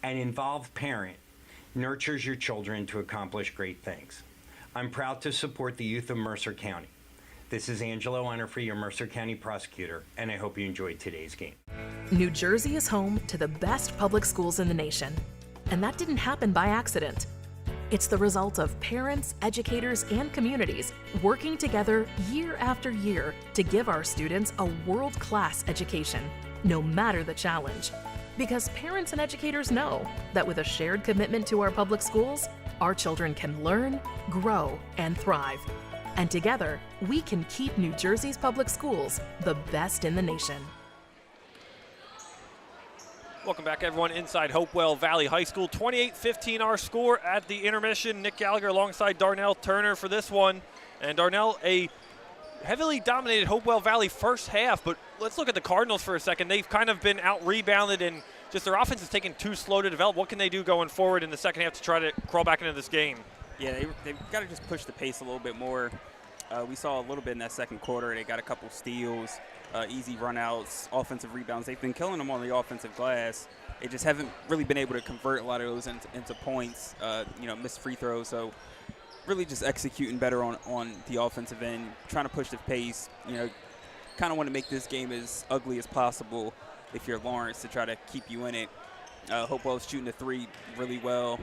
An involved parent nurtures your children to accomplish great things. I'm proud to support the youth of Mercer County. This is Angelo Honorfree, your Mercer County prosecutor, and I hope you enjoyed today's game. New Jersey is home to the best public schools in the nation. And that didn't happen by accident. It's the result of parents, educators, and communities working together year after year to give our students a world-class education, no matter the challenge. Because parents and educators know that with a shared commitment to our public schools, our children can learn, grow, and thrive. And together, we can keep New Jersey's public schools the best in the nation. Welcome back, everyone, inside Hopewell Valley High School. 28-15 our score at the intermission. Nick Gallagher alongside Darnell Turner for this one. And Darnell, a heavily dominated Hopewell Valley first half, but let's look at the Cardinals for a second. They've kind of been out-rebounded, and just their offense is taking too slow to develop. What can they do going forward in the second half to try to crawl back into this game? Yeah, they've got to just push the pace a little bit more. We saw a little bit in that second quarter. They got a couple steals, easy runouts, offensive rebounds. They've been killing them on the offensive glass. They just haven't really been able to convert a lot of those into points, missed free throws. So really just executing better on the offensive end, trying to push the pace. Kind of want to make this game as ugly as possible if you're Lawrence to try to keep you in it. Hopewell's shooting the three really well.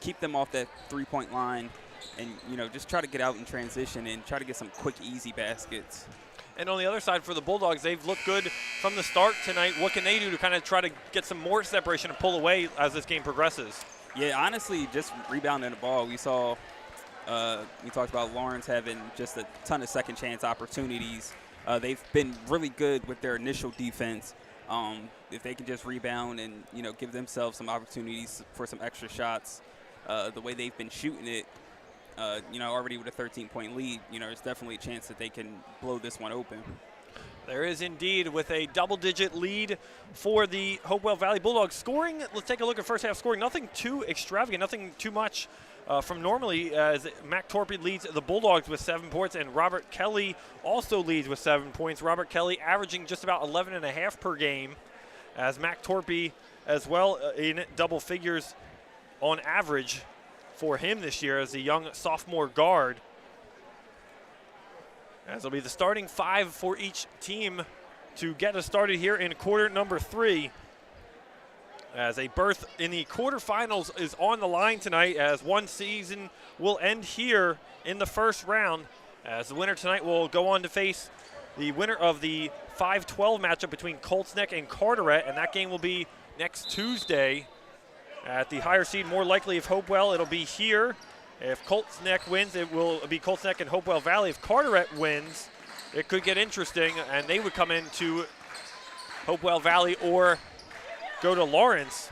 Keep them off that three-point line. And, just try to get out in transition and try to get some quick, easy baskets. And on the other side for the Bulldogs, they've looked good from the start tonight. What can they do to kind of try to get some more separation and pull away as this game progresses? Yeah, honestly, just rebounding the ball. We saw we talked about Lawrence having just a ton of second chance opportunities. They've been really good with their initial defense. If they can just rebound and, give themselves some opportunities for some extra shots, the way they've been shooting it, already with a 13-point lead, there's definitely a chance that they can blow this one open. There is indeed, with a double-digit lead for the Hopewell Valley Bulldogs. Scoring, let's take a look at first half scoring. Nothing too extravagant, nothing too much from normally, as Mac Torpy leads the Bulldogs with 7 points, and Robert Kelly also leads with 7 points. Robert Kelly averaging just about 11.5 per game, as Mac Torpy as well in double figures on average for him this year as a young sophomore guard. As it'll be the starting 5 for each team to get us started here in quarter number 3. As a berth in the quarterfinals is on the line tonight, as one season will end here in the first round. As the winner tonight will go on to face the winner of the 5-12 matchup between Colts Neck and Carteret, and that game will be next Tuesday. At the higher seed, more likely if Hopewell, it'll be here. If Colts Neck wins, it will be Colts Neck and Hopewell Valley. If Carteret wins, it could get interesting, and they would come into Hopewell Valley or go to Lawrence.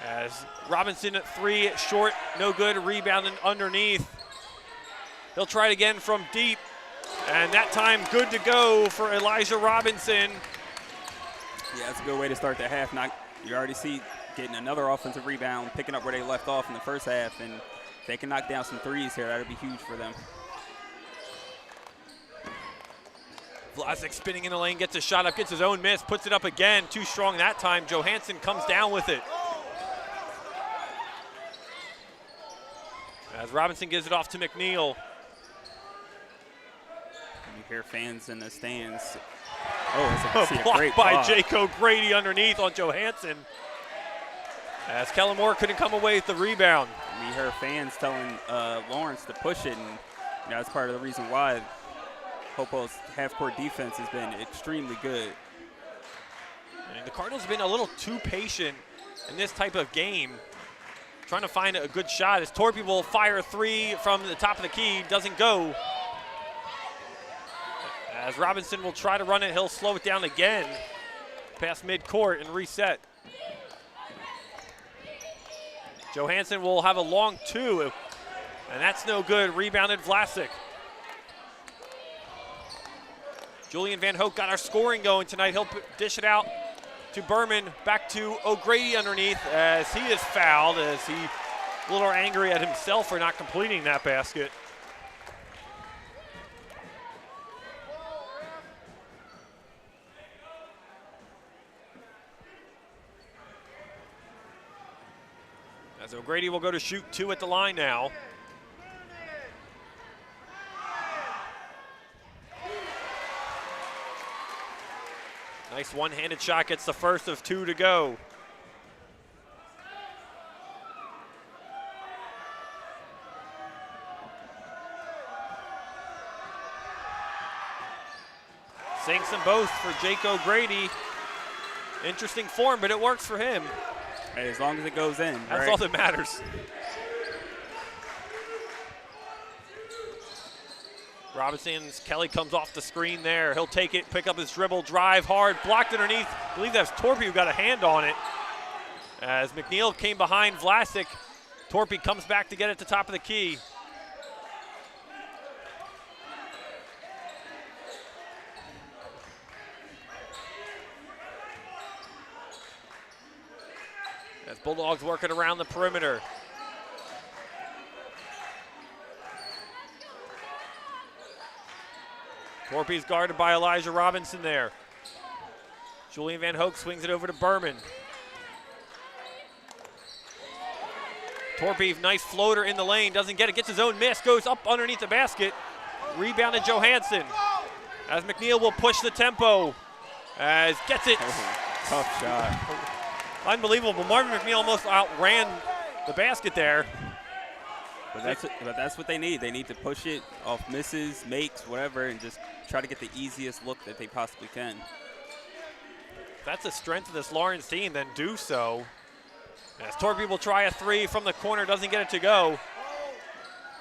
As Robinson at 3, short, no good, rebounding underneath. He'll try it again from deep, and that time good to go for Elijah Robinson. Yeah, that's a good way to start the half. You already see getting another offensive rebound, picking up where they left off in the first half, and if they can knock down some threes here, that'll be huge for them. Vlasic spinning in the lane, gets a shot up, gets his own miss, puts it up again, too strong that time. Johansson comes down with it. As Robinson gives it off to McNeil. You hear fans in the stands. Oh, it's a blocked great by block. Jaco Grady underneath on Johansson. As Kellen Moore couldn't come away with the rebound. We heard fans telling Lawrence to push it, and that's part of the reason why Hopewell's half-court defense has been extremely good. And the Cardinals have been a little too patient in this type of game, trying to find a good shot. As Torpy will fire a 3 from the top of the key, doesn't go. As Robinson will try to run it, he'll slow it down again past midcourt and reset. Johansson will have a long 2, and that's no good. Rebounded Vlasic. Julian Van Hoek got our scoring going tonight. He'll dish it out to Berman, back to O'Grady underneath as he is fouled, as he a little angry at himself for not completing that basket. As O'Grady will go to shoot 2 at the line now. Nice one-handed shot, gets the first of 2 to go. Sinks them both for Jake O'Grady. Interesting form, but it works for him. Hey, as long as it goes in, That's right? all that matters. Kelly comes off the screen there. He'll take it, pick up his dribble, drive hard, blocked underneath. I believe that's Torpy who got a hand on it. As McNeil came behind Vlasic, Torpy comes back to get at the top of the key. As Bulldogs working around the perimeter. Torpy's guarded by Elijah Robinson there. Julian Van Hoek swings it over to Berman. Torpy, nice floater in the lane, doesn't get it, gets his own miss, goes up underneath the basket. Rebounded Johansson. As McNeil will push the tempo. As gets it. Tough shot. Unbelievable. Marvin McNeil almost outran the basket there. But that's what they need. They need to push it off misses, makes, whatever, and just try to get the easiest look that they possibly can. If that's the strength of this Lawrence team, then do so. As Torpy will try a 3 from the corner, doesn't get it to go.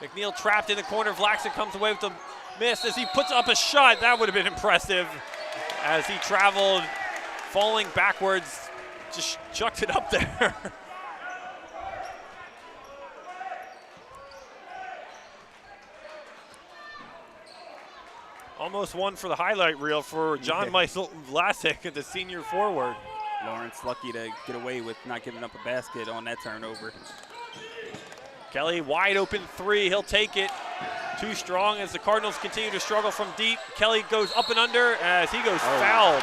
McNeil trapped in the corner. Vlasic comes away with the miss as he puts up a shot. That would have been impressive as he traveled, falling backwards, just chucked it up there. Almost one for the highlight reel for John Michael Vlasic, the senior forward. Lawrence lucky to get away with not giving up a basket on that turnover. Kelly, wide open three. He'll take it. Too strong as the Cardinals continue to struggle from deep. Kelly goes up and under as he goes fouled.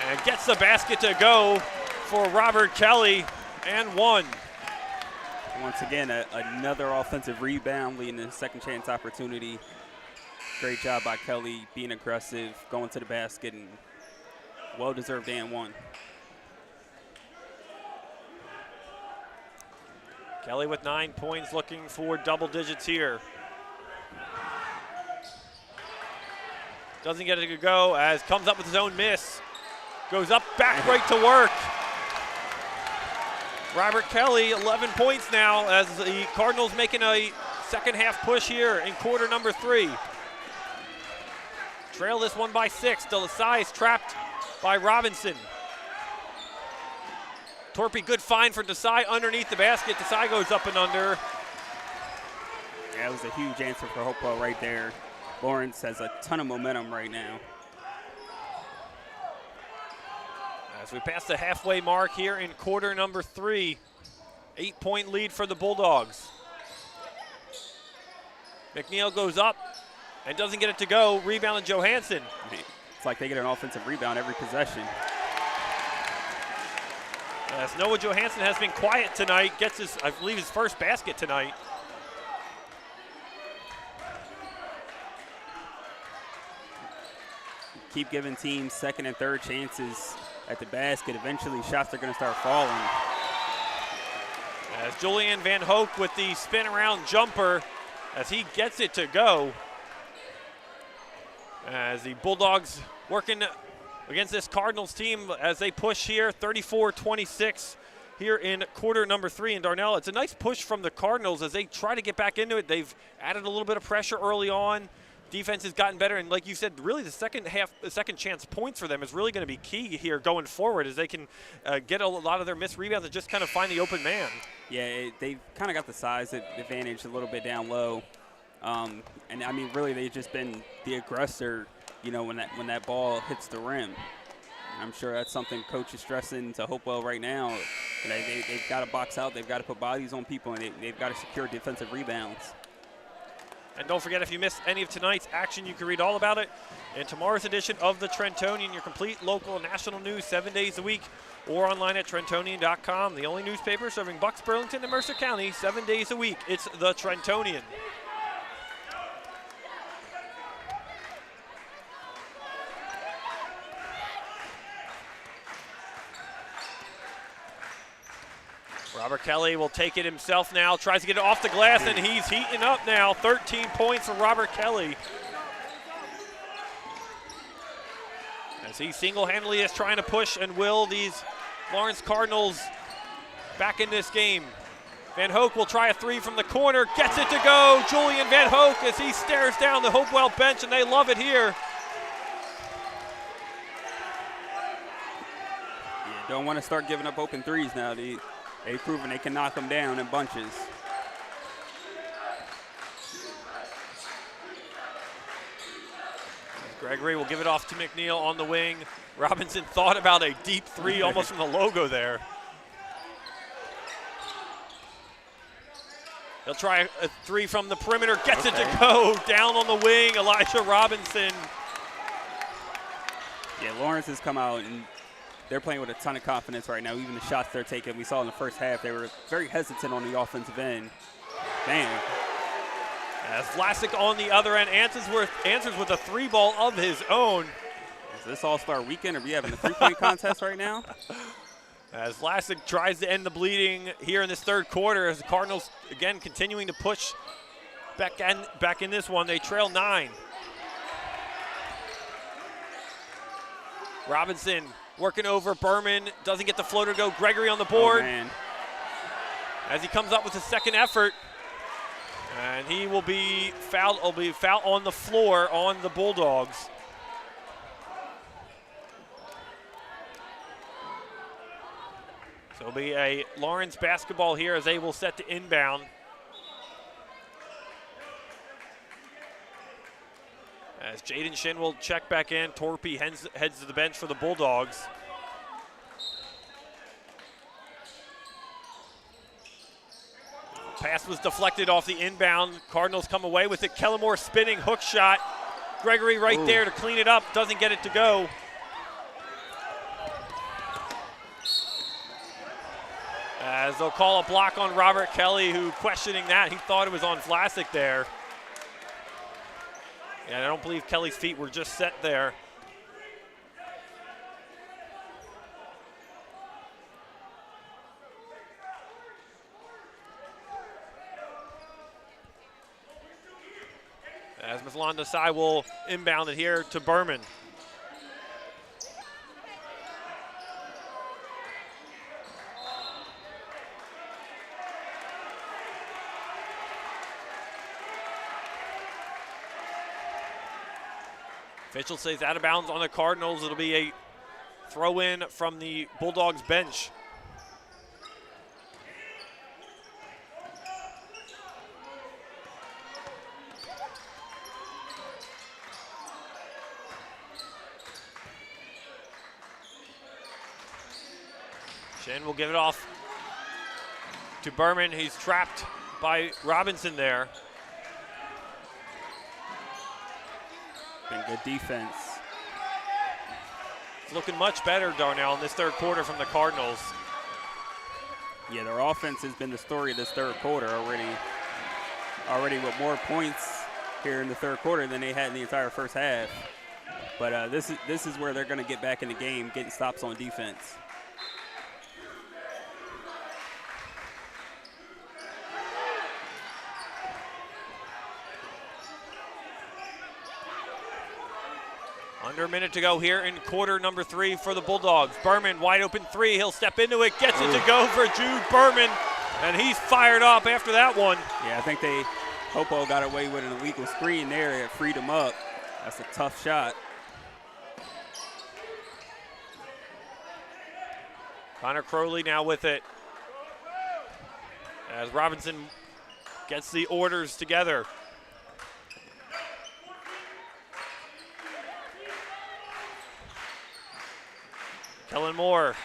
And gets the basket to go for Robert Kelly, and one. Once again, another offensive rebound leading to a second chance opportunity. Great job by Kelly being aggressive, going to the basket, and well-deserved and one. Kelly with 9 points, looking for double digits here. Doesn't get it to go as comes up with his own miss. Goes up, back right to work. Robert Kelly, 11 points now as the Cardinals making a second half push here in quarter number 3. Trail this one by 6. Delasai is trapped by Robinson. Torpy, good find for Desai underneath the basket. Desai goes up and under. Yeah, that was a huge answer for Hopewell right there. Lawrence has a ton of momentum right now. As we pass the halfway mark here in quarter number 3, 8-point lead for the Bulldogs. McNeil goes up and doesn't get it to go. Rebound to Johansson. It's like they get an offensive rebound every possession. As Noah Johansson has been quiet tonight, gets his, I believe, his first basket tonight. Keep giving teams second and third chances at the basket. Eventually, shots are going to start falling. As Julian Van Hoek with the spin around jumper as he gets it to go. As the Bulldogs working against this Cardinals team as they push here, 34-26 here in quarter number 3 in Darnell. It's a nice push from the Cardinals as they try to get back into it. They've added a little bit of pressure early on. Defense has gotten better, and like you said, really the second chance points for them is really going to be key here going forward as they can get a lot of their missed rebounds and just kind of find the open man. Yeah, they've kind of got the size advantage a little bit down low. And I mean, really, they've just been the aggressor, you know, when that ball hits the rim. I'm sure that's something Coach is stressing to Hopewell right now. They've got to box out, they've got to put bodies on people, and they've got to secure defensive rebounds. And don't forget, if you missed any of tonight's action, you can read all about it in tomorrow's edition of the Trentonian, your complete local and national news 7 days a week, or online at Trentonian.com. The only newspaper serving Bucks, Burlington, and Mercer County 7 days a week. It's the Trentonian. Robert Kelly will take it himself now, tries to get it off the glass, and he's heating up now. 13 points for Robert Kelly. As he single-handedly is trying to push and will these Lawrence Cardinals back in this game. Van Hoek will try a three from the corner, gets it to go. Julian Van Hoek as he stares down the Hopewell bench, and they love it here. Yeah, don't want to start giving up open threes now. They've proven they can knock them down in bunches. Gregory will give it off to McNeil on the wing. Robinson thought about a deep three almost from the logo there. He'll try a three from the perimeter, gets it to go. Down on the wing, Elijah Robinson. Yeah, Lawrence has come out and they're playing with a ton of confidence right now. Even the shots they're taking, we saw in the first half, they were very hesitant on the offensive end. Damn. As Vlasic on the other end answers with a three ball of his own. Is this All-Star weekend? Are we having a three-point contest right now? As Vlasic tries to end the bleeding here in this third quarter, as the Cardinals, again, continuing to push back in this one. They trail 9. Robinson working over Berman, doesn't get the floater to go. Gregory on the board. Oh, man. As he comes up with a second effort. And he will be fouled. Will be foul on the floor on the Bulldogs. So it'll be a Lawrence basketball here as they will set to inbound. As Jaden Shin will check back in. Torpy heads to the bench for the Bulldogs. Pass was deflected off the inbound. Cardinals come away with it. Kellamore spinning hook shot. Gregory right there to clean it up. Doesn't get it to go. As they'll call a block on Robert Kelly, who questioning that. He thought it was on Vlasic there. And I don't believe Kelly's feet were just set there. As Mithlan Desai will inbound it here to Berman. Official says out of bounds on the Cardinals. It'll be a throw in from the Bulldogs bench. Shin will give it off to Berman. He's trapped by Robinson there. Been good defense. It's looking much better, Darnell, in this third quarter from the Cardinals. Yeah, their offense has been the story of this third quarter already with more points here in the third quarter than they had in the entire first half. But this is where they're going to get back in the game, getting stops on defense. Under a minute to go here in quarter number 3 for the Bulldogs. Berman, wide open three. He'll step into it, gets it to go for Jude Berman, and he's fired up after that one. Yeah, I think Hopewell got away with an illegal screen there. It freed him up. That's a tough shot. Connor Crowley now with it. As Robinson gets the orders together. Kellen Moore.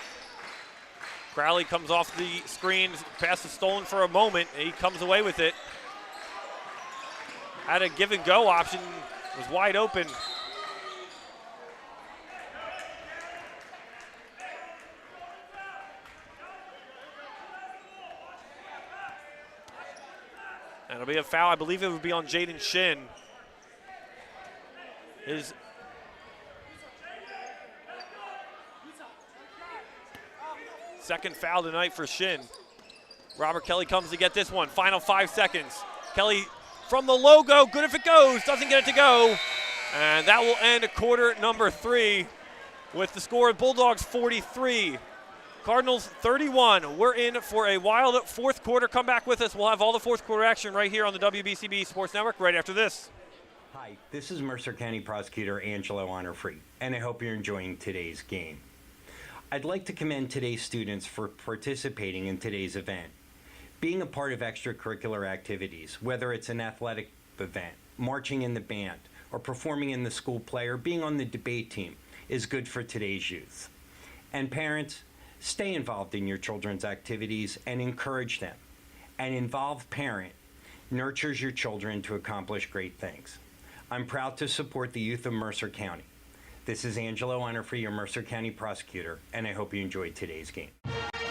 Crowley comes off the screen. Pass is stolen for a moment. And he comes away with it. Had a give and go option. Was wide open. And it'll be a foul. I believe it would be on Jaden Shin. His second foul tonight for Shin. Robert Kelly comes to get this one. Final 5 seconds. Kelly from the logo. Good if it goes. Doesn't get it to go. And that will end quarter number 3 with the score of Bulldogs 43. Cardinals 31. We're in for a wild fourth quarter. Come back with us. We'll have all the fourth quarter action right here on the WBCB Sports Network right after this. Hi, this is Mercer County Prosecutor Angelo Honorfree, and I hope you're enjoying today's game. I'd like to commend today's students for participating in today's event. Being a part of extracurricular activities, whether it's an athletic event, marching in the band, or performing in the school play, or being on the debate team, is good for today's youth. And parents, stay involved in your children's activities and encourage them. An involved parent nurtures your children to accomplish great things. I'm proud to support the youth of Mercer County. This is Angelo Honorfree, your Mercer County prosecutor, and I hope you enjoyed today's game.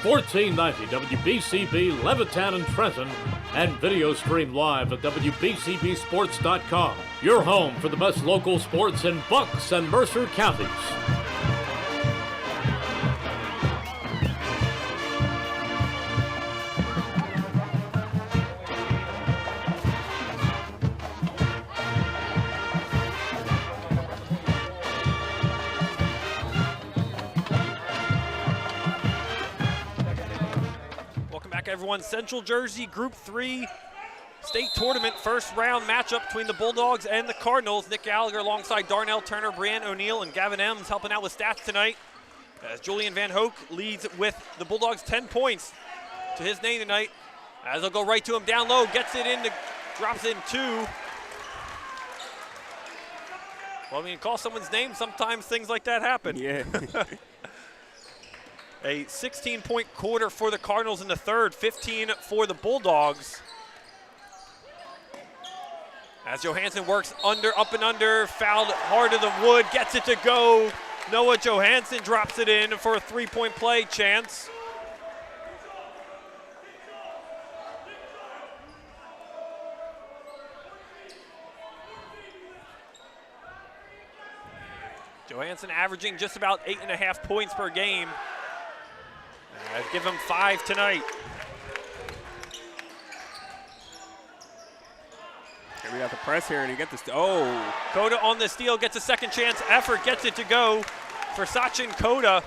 1490 WBCB Levittown and Trenton, and video stream live at WBCBsports.com. Your home for the best local sports in Bucks and Mercer counties. Everyone, Central Jersey Group 3 state tournament first round matchup between the Bulldogs and the Cardinals. Nick Gallagher alongside Darnell Turner, Brianne O'Neill, and Gavin Ems helping out with stats tonight. As Julian Van Hoek leads with the Bulldogs 10 points to his name tonight. As they'll go right to him down low, gets it in, drops in 2. Well, when you call someone's name, sometimes things like that happen. Yeah. A 16-point quarter for the Cardinals in the third, 15 for the Bulldogs. As Johansson works up and under, fouled harder than Wood, gets it to go. Noah Johansson drops it in for a three-point play chance. Johansson averaging just about 8.5 points per game. I'd give him 5 tonight. Here we got the press here, and he gets this. Oh. Koda on the steal, gets a second chance effort, gets it to go for Sachin Koda.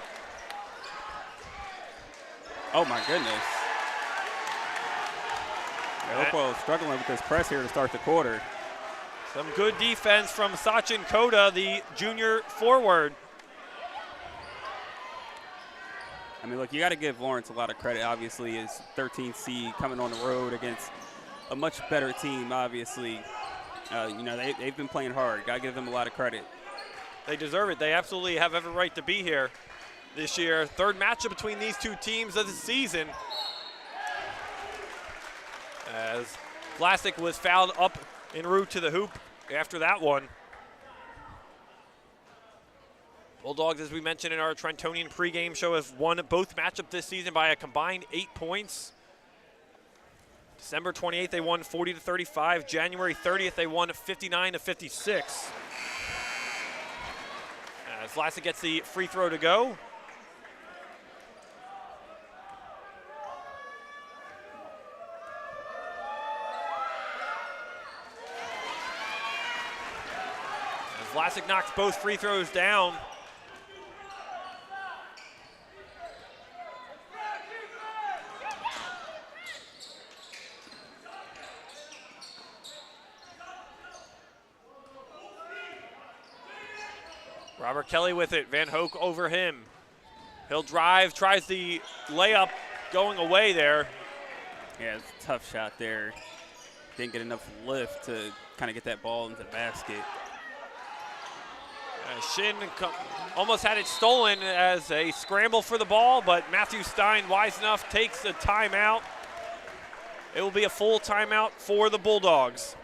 Oh, my goodness. Hopewell struggling with this press here to start the quarter. Some good defense from Sachin Koda, the junior forward. I mean, look, you got to give Lawrence a lot of credit, obviously, as 13th seed coming on the road against a much better team, obviously. You know, they've been playing hard. Got to give them a lot of credit. They deserve it. They absolutely have every right to be here this year. Third matchup between these two teams of the season. As Vlasic was fouled up en route to the hoop after that one. Bulldogs, as we mentioned in our Trentonian pregame show, have won both matchups this season by a combined 8 points. December 28th, they won 40-35. January 30th, they won 59-56. As Vlasic gets the free throw to go. As Vlasic knocks both free throws down. Robert Kelly with it, Van Hoek over him. He'll drive, tries the layup, going away there. Yeah, it's a tough shot there. Didn't get enough lift to kind of get that ball into the basket. Shin almost had it stolen as a scramble for the ball, but Matthew Stein, wise enough, takes the timeout. It will be a full timeout for the Bulldogs.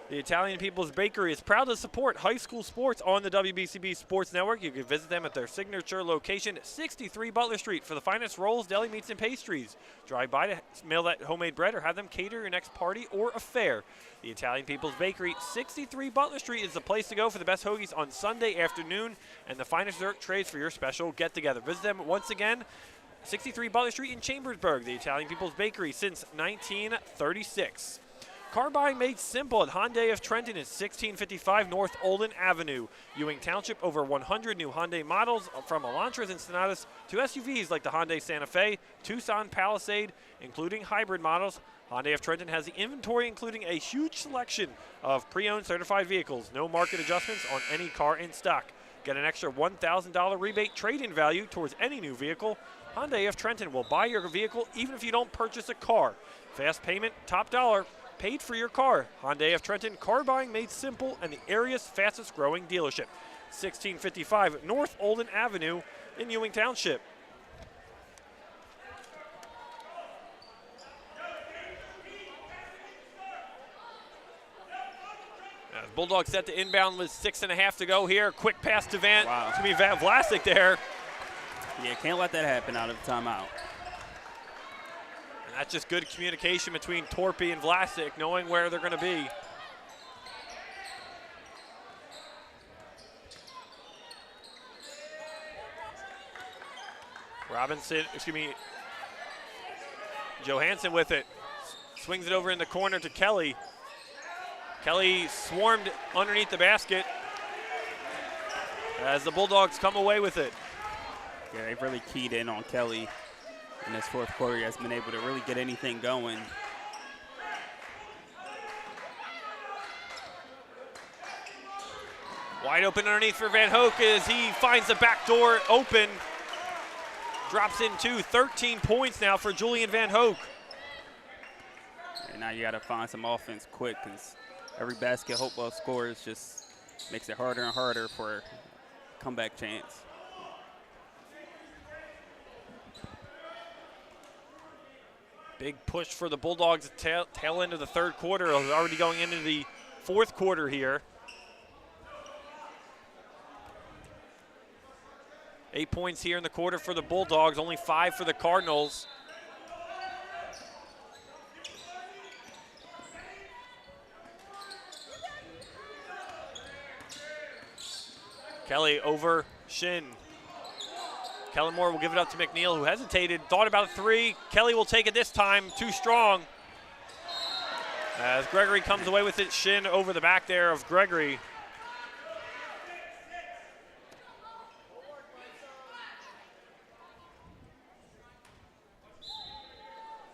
The Italian People's Bakery is proud to support high school sports on the WBCB Sports Network. You can visit them at their signature location, 63 Butler Street, for the finest rolls, deli meats, and pastries. Drive by to mail that homemade bread or have them cater your next party or affair. The Italian People's Bakery, 63 Butler Street, is the place to go for the best hoagies on Sunday afternoon and the finest dessert trays for your special get-together. Visit them once again, 63 Butler Street in Chambersburg, the Italian People's Bakery since 1936. Car buying made simple at Hyundai of Trenton at 1655 North Olden Avenue. Ewing Township, over 100 new Hyundai models from Elantras and Sonatas to SUVs like the Hyundai Santa Fe, Tucson Palisade, including hybrid models. Hyundai of Trenton has the inventory including a huge selection of pre-owned certified vehicles. No market adjustments on any car in stock. Get an extra $1,000 rebate trade-in value towards any new vehicle. Hyundai of Trenton will buy your vehicle even if you don't purchase a car. Fast payment, top dollar. Paid for your car. Hyundai of Trenton, car buying made simple and the area's fastest growing dealership. 1655 North Olden Avenue in Ewing Township. Bulldogs set to inbound with 6.5 to go here. Quick pass to Van Vlasic there. Yeah, can't let that happen out of the timeout. That's just good communication between Torpy and Vlasic, knowing where they're going to be. Johansson with it. Swings it over in the corner to Kelly. Kelly swarmed underneath the basket as the Bulldogs come away with it. Yeah, they've really keyed in on Kelly. In this fourth quarter, he has been able to really get anything going. Wide open underneath for Van Hoek as he finds the back door open. Drops in 13 points now for Julian Van Hoek. And now you got to find some offense quick because every basket Hopewell scores just makes it harder and harder for comeback chance. Big push for the Bulldogs tail end of the third quarter. Already going into the fourth quarter here. 8 points here in the quarter for the Bulldogs, only 5 for the Cardinals. Kelly over Shin. Kellamore will give it up to McNeil, who hesitated, thought about a three. Kelly will take it this time, too strong. As Gregory comes away with it, Shin over the back there of Gregory.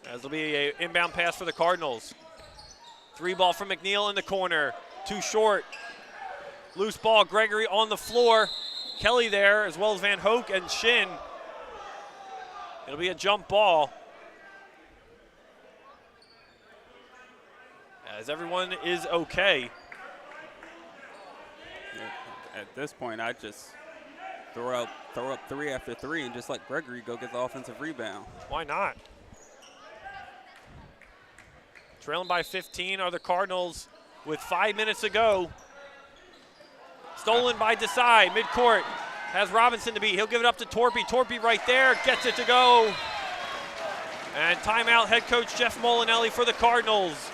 As will be an inbound pass for the Cardinals. 3 ball from McNeil in the corner, too short. Loose ball, Gregory on the floor. Kelly there, as well as Van Hoek and Shin. It'll be a jump ball. As everyone is okay. Yeah, at this point, I just throw up 3 after 3 and just let Gregory go get the offensive rebound. Why not? Trailing by 15 are the Cardinals with 5 minutes to go. Stolen by Desai, midcourt. Has Robinson to beat. He'll give it up to Torpy. Torpy right there, gets it to go. And timeout, head coach Jeff Molinelli for the Cardinals.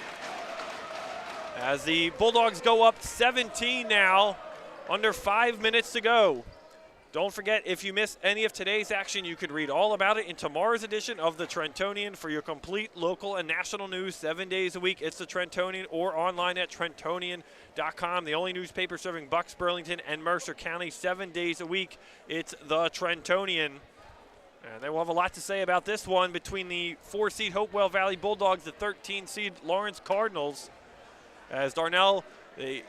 As the Bulldogs go up 17 now, under 5 minutes to go. Don't forget, if you missed any of today's action, you could read all about it in tomorrow's edition of the Trentonian for your complete local and national news 7 days a week. It's the Trentonian or online at Trentonian.com, the only newspaper serving Bucks, Burlington, and Mercer County 7 days a week. It's the Trentonian. And they will have a lot to say about this one between the 4-seed Hopewell Valley Bulldogs, the 13-seed Lawrence Cardinals. As Darnell, they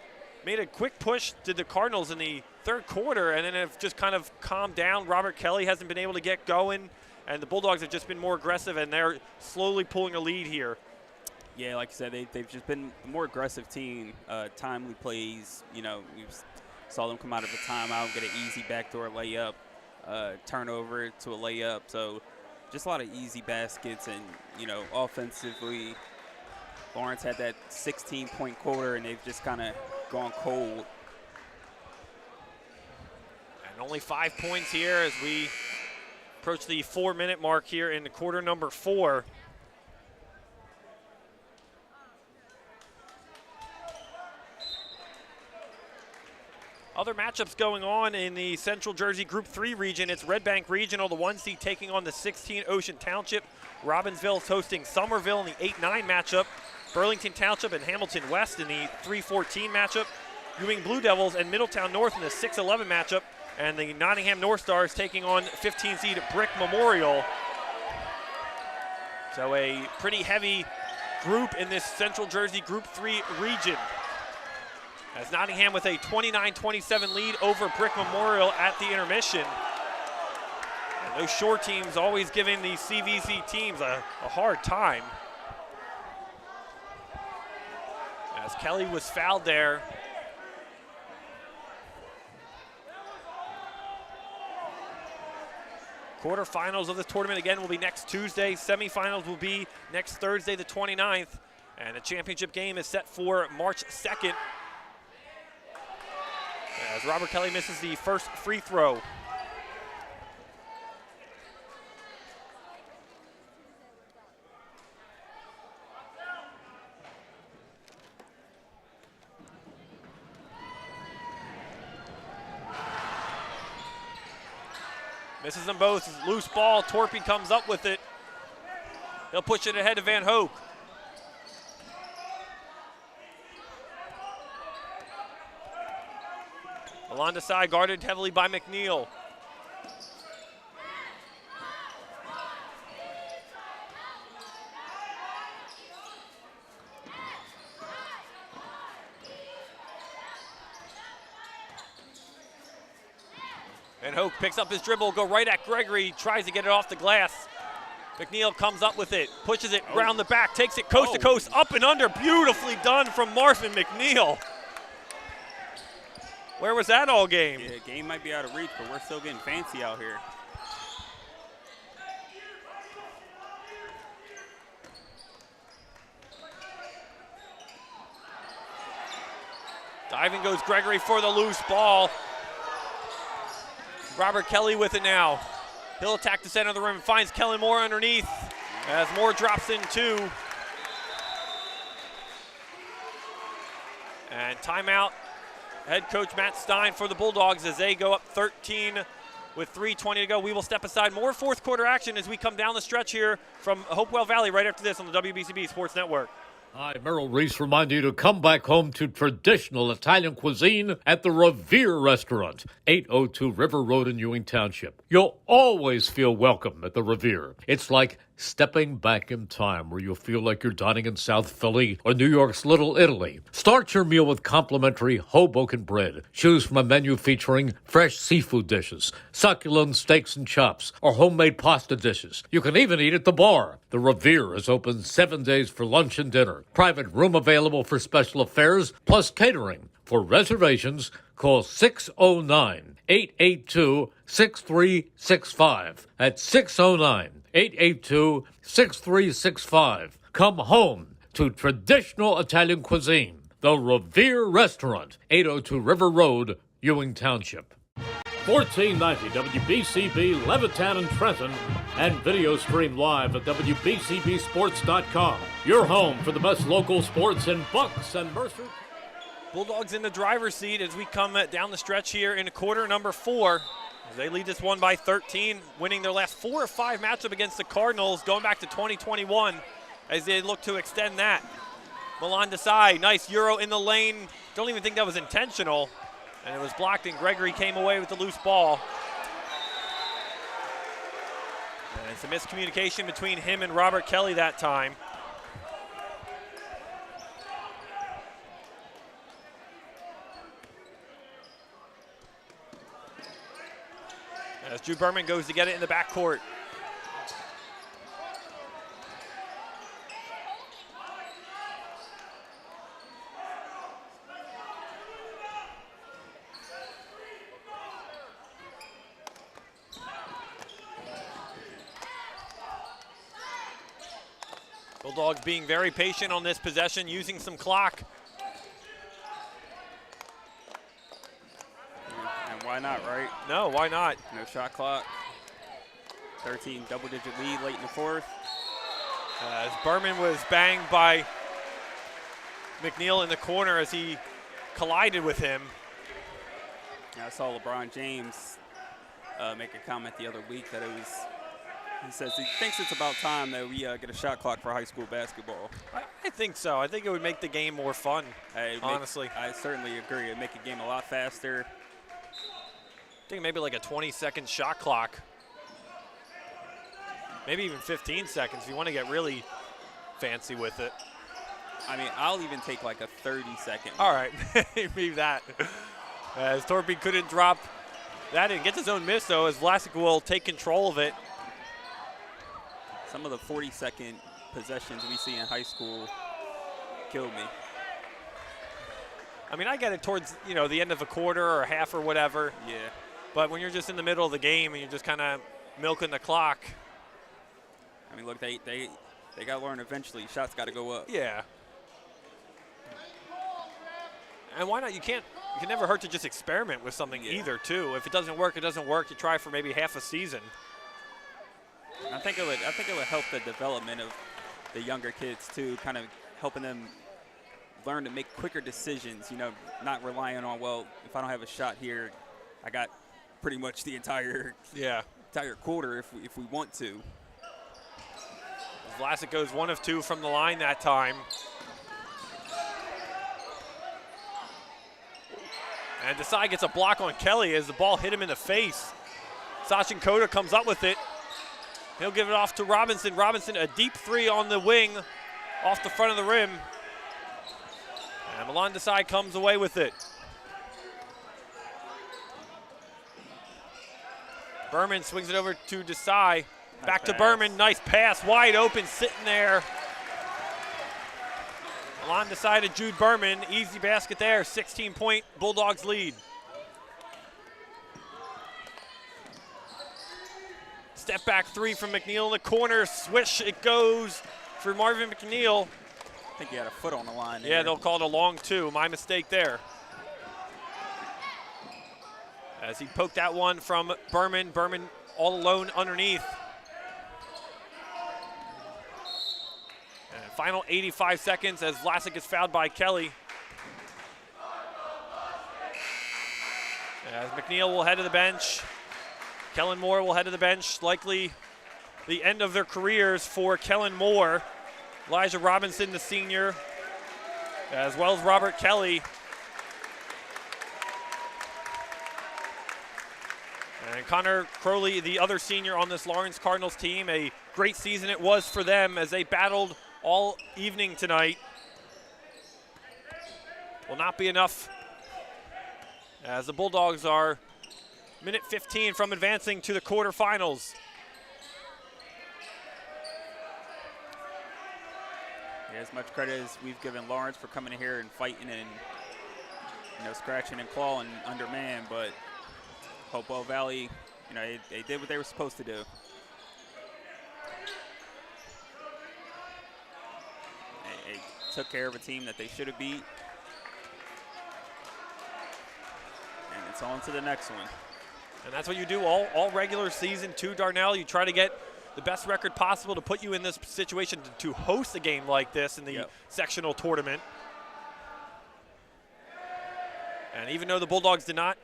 made a quick push to the Cardinals in the third quarter and then have just kind of calmed down. Robert Kelly hasn't been able to get going, and the Bulldogs have just been more aggressive, and they're slowly pulling a lead here. Yeah, like I said, they've just been a more aggressive team. Timely plays, you saw them come out of a timeout, get an easy backdoor layup, turnover to a layup. So just a lot of easy baskets, and, offensively, Lawrence had that 16-point quarter, and they've just kind of gone cold. And only 5 points here as we approach the 4-minute mark here in quarter number 4. Other matchups going on in the Central Jersey Group 3 region. It's Red Bank Regional, the 1-seed taking on the 16 Ocean Township. Robbinsville is hosting Somerville in the 8-9 matchup. Burlington Township and Hamilton West in the 3-14 matchup. Ewing Blue Devils and Middletown North in the 6-11 matchup. And the Nottingham North Stars taking on 15-seed Brick Memorial. So a pretty heavy group in this Central Jersey Group 3 region. As Nottingham with a 29-27 lead over Brick Memorial at the intermission. And those shore teams always giving the CVC teams a hard time. As Kelly was fouled there. Quarterfinals of this tournament again will be next Tuesday. Semifinals will be next Thursday, the 29th. And the championship game is set for March 2nd. As Robert Kelly misses the first free throw. Misses them both. Loose ball. Torpy comes up with it. He'll push it ahead to Van Hoek. Alon Desai guarded heavily by McNeil. Van Hoek picks up his dribble, go right at Gregory, tries to get it off the glass. McNeil comes up with it, pushes it round the back, takes it coast to coast, up and under. Beautifully done from Marvin McNeil. Where was that all game? Yeah, game might be out of reach, but we're still getting fancy out here. Diving goes Gregory for the loose ball. Robert Kelly with it now. He'll attack the center of the rim, finds Kelly Moore underneath as Moore drops in two. And timeout, head coach Matt Stein for the Bulldogs as they go up 13 with 3:20 to go. We will step aside. More fourth quarter action as we come down the stretch here from Hopewell Valley right after this on the WBCB Sports Network. Hi, Merrill Reese reminding you to come back home to traditional Italian cuisine at the Revere Restaurant, 802 River Road in Ewing Township. You'll always feel welcome at the Revere. It's like stepping back in time where you'll feel like you're dining in South Philly or New York's Little Italy. Start your meal with complimentary Hoboken bread. Choose from a menu featuring fresh seafood dishes, succulent steaks and chops, or homemade pasta dishes. You can even eat at the bar. The Revere is open 7 days for lunch and dinner. Private room available for special affairs, plus catering. For reservations, call 609-882-6365. That's 609-882-6365. Come home to traditional Italian cuisine. The Revere Restaurant, 802 River Road, Ewing Township. 1490 WBCB Levittown and Trenton, and video stream live at WBCBsports.com. Your home for the best local sports in Bucks and Mercer. Bulldogs in the driver's seat as we come down the stretch here in quarter number 4. As they lead this one by 13, winning their last 4 or 5 matchup against the Cardinals, going back to 2021 as they look to extend that. Milan Desai, nice Euro in the lane. Don't even think that was intentional. And it was blocked, and Gregory came away with the loose ball. And it's a miscommunication between him and Robert Kelly that time. As Drew Berman goes to get it in the backcourt. Bulldogs being very patient on this possession, using some clock. And why not, right? No, why not? No shot clock. 13 double-digit lead late in the fourth. As Berman was banged by McNeil in the corner as he collided with him. I saw LeBron James make a comment the other week that he says he thinks it's about time that we get a shot clock for high school basketball. I think so. I think it would make the game more fun, honestly. I certainly agree. It would make the game a lot faster. I think maybe like a 20-second shot clock. Maybe even 15 seconds if you want to get really fancy with it. I mean, I'll even take like a 30-second. All right, maybe that. As Torpy couldn't drop that in. Gets his own miss, though, as Vlasic will take control of it. Some of the 40-second possessions we see in high school killed me. I mean, I get it towards, the end of a quarter or a half or whatever. Yeah. But when you're just in the middle of the game and you're just kind of milking the clock. I mean, look, they got to learn eventually. Shots got to go up. Yeah. And why not? You can never hurt to just experiment with something either, too. If it doesn't work, it doesn't work. You try for maybe half a season. I think it would help the development of the younger kids too, kind of helping them learn to make quicker decisions. Not relying on, well, if I don't have a shot here, I got pretty much the entire quarter if we want to. Vlasic goes 1 of 2 from the line that time. And Desai gets a block on Kelly as the ball hit him in the face. Sachin Kota comes up with it. He'll give it off to Robinson. Robinson, a deep 3 on the wing off the front of the rim. And Milan Desai comes away with it. Berman swings it over to Desai. Back to Berman, nice pass, wide open, sitting there. Milan Desai to Jude Berman, easy basket there, 16-point Bulldogs lead. step back three from McNeil in the corner. Swish, it goes for Marvin McNeil. I think he had a foot on the line there. Yeah, they'll call it a long two. My mistake there. As he poked that one from Berman. Berman all alone underneath. And final 85 seconds as Vlasic is fouled by Kelly. As McNeil will head to the bench. Kellen Moore will head to the bench. Likely the end of their careers for Kellen Moore. Elijah Robinson, the senior, as well as Robert Kelly. And Connor Crowley, the other senior on this Lawrence Cardinals team. A great season it was for them as they battled all evening tonight. Will not be enough as the Bulldogs are minute 15 from advancing to the quarterfinals. Yeah, as much credit as we've given Lawrence for coming in here and fighting and scratching and clawing under man, but Hopewell Valley, they did what they were supposed to do. They took care of a team that they should have beat. And it's on to the next one. And that's what you do all regular season too, Darnell. You try to get the best record possible to put you in this situation to host a game like this in the sectional tournament. And even though the Bulldogs did not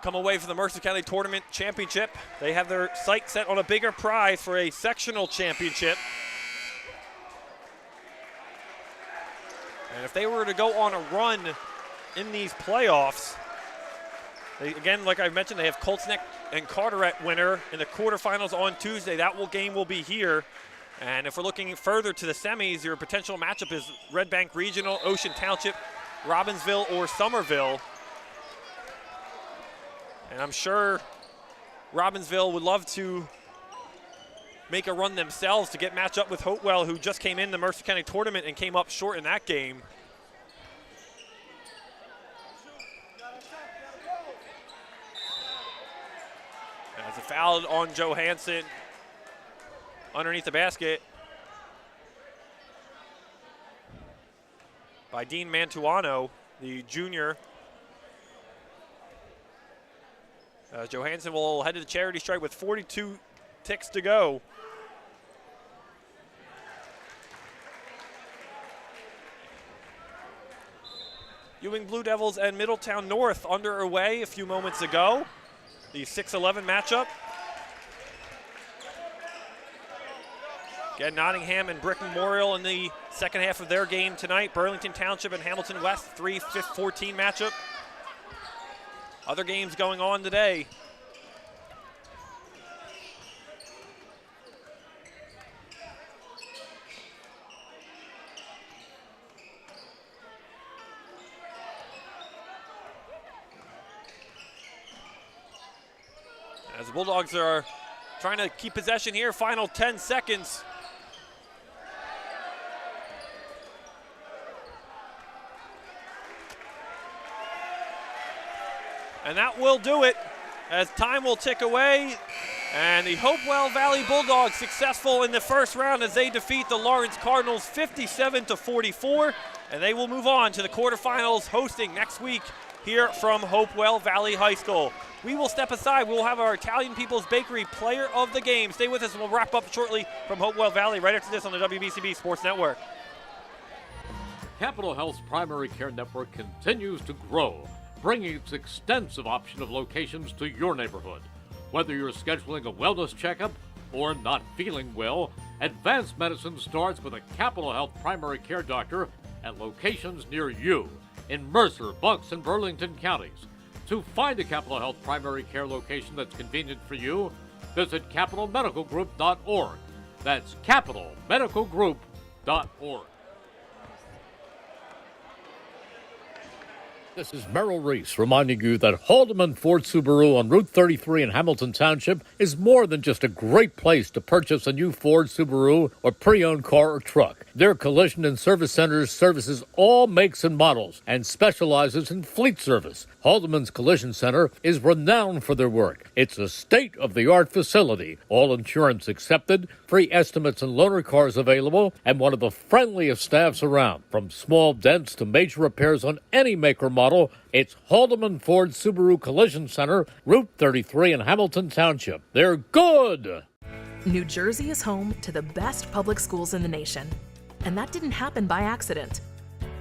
come away from the Mercer County Tournament Championship, they have their sight set on a bigger prize for a sectional championship. And if they were to go on a run in these playoffs, again, like I mentioned, they have Colts Neck and Carteret winner in the quarterfinals on Tuesday. That game will be here. And if we're looking further to the semis, your potential matchup is Red Bank Regional, Ocean Township, Robbinsville, or Somerville. And I'm sure Robbinsville would love to make a run themselves to get matched up with Hopewell, who just came in the Mercer County Tournament and came up short in that game. As a foul on Johansson underneath the basket by Dean Mantuano, the junior. Johansson will head to the charity stripe with 42 ticks to go. Ewing Blue Devils and Middletown North underway a few moments ago. The 6-11 matchup. Again, Nottingham and Brick Memorial in the second half of their game tonight. Burlington Township and Hamilton West, 3-14 matchup. Other games going on today. As the Bulldogs are trying to keep possession here, final 10 seconds. And that will do it as time will tick away. And the Hopewell Valley Bulldogs successful in the first round as they defeat the Lawrence Cardinals 57-44. And they will move on to the quarterfinals hosting next week here from Hopewell Valley High School. We will step aside. We will have our Italian People's Bakery player of the game. Stay with us and we'll wrap up shortly from Hopewell Valley right after this on the WBCB Sports Network. Capital Health's primary care network continues to grow, bringing its extensive option of locations to your neighborhood. Whether you're scheduling a wellness checkup or not feeling well, advanced medicine starts with a Capital Health primary care doctor at locations near you in Mercer, Bucks, and Burlington counties. To find a Capital Health primary care location that's convenient for you, visit capitalmedicalgroup.org. That's capitalmedicalgroup.org. This is Merrill Reese reminding you that Haldeman Ford Subaru on Route 33 in Hamilton Township is more than just a great place to purchase a new Ford Subaru or pre-owned car or truck. Their collision and service centers services all makes and models and specializes in fleet service. Haldeman's Collision Center is renowned for their work. It's a state-of-the-art facility, all insurance accepted, free estimates and loaner cars available, and one of the friendliest staffs around. From small dents to major repairs on any make or model, it's Haldeman Ford Subaru Collision Center, Route 33 in Hamilton Township. They're good! New Jersey is home to the best public schools in the nation. And that didn't happen by accident.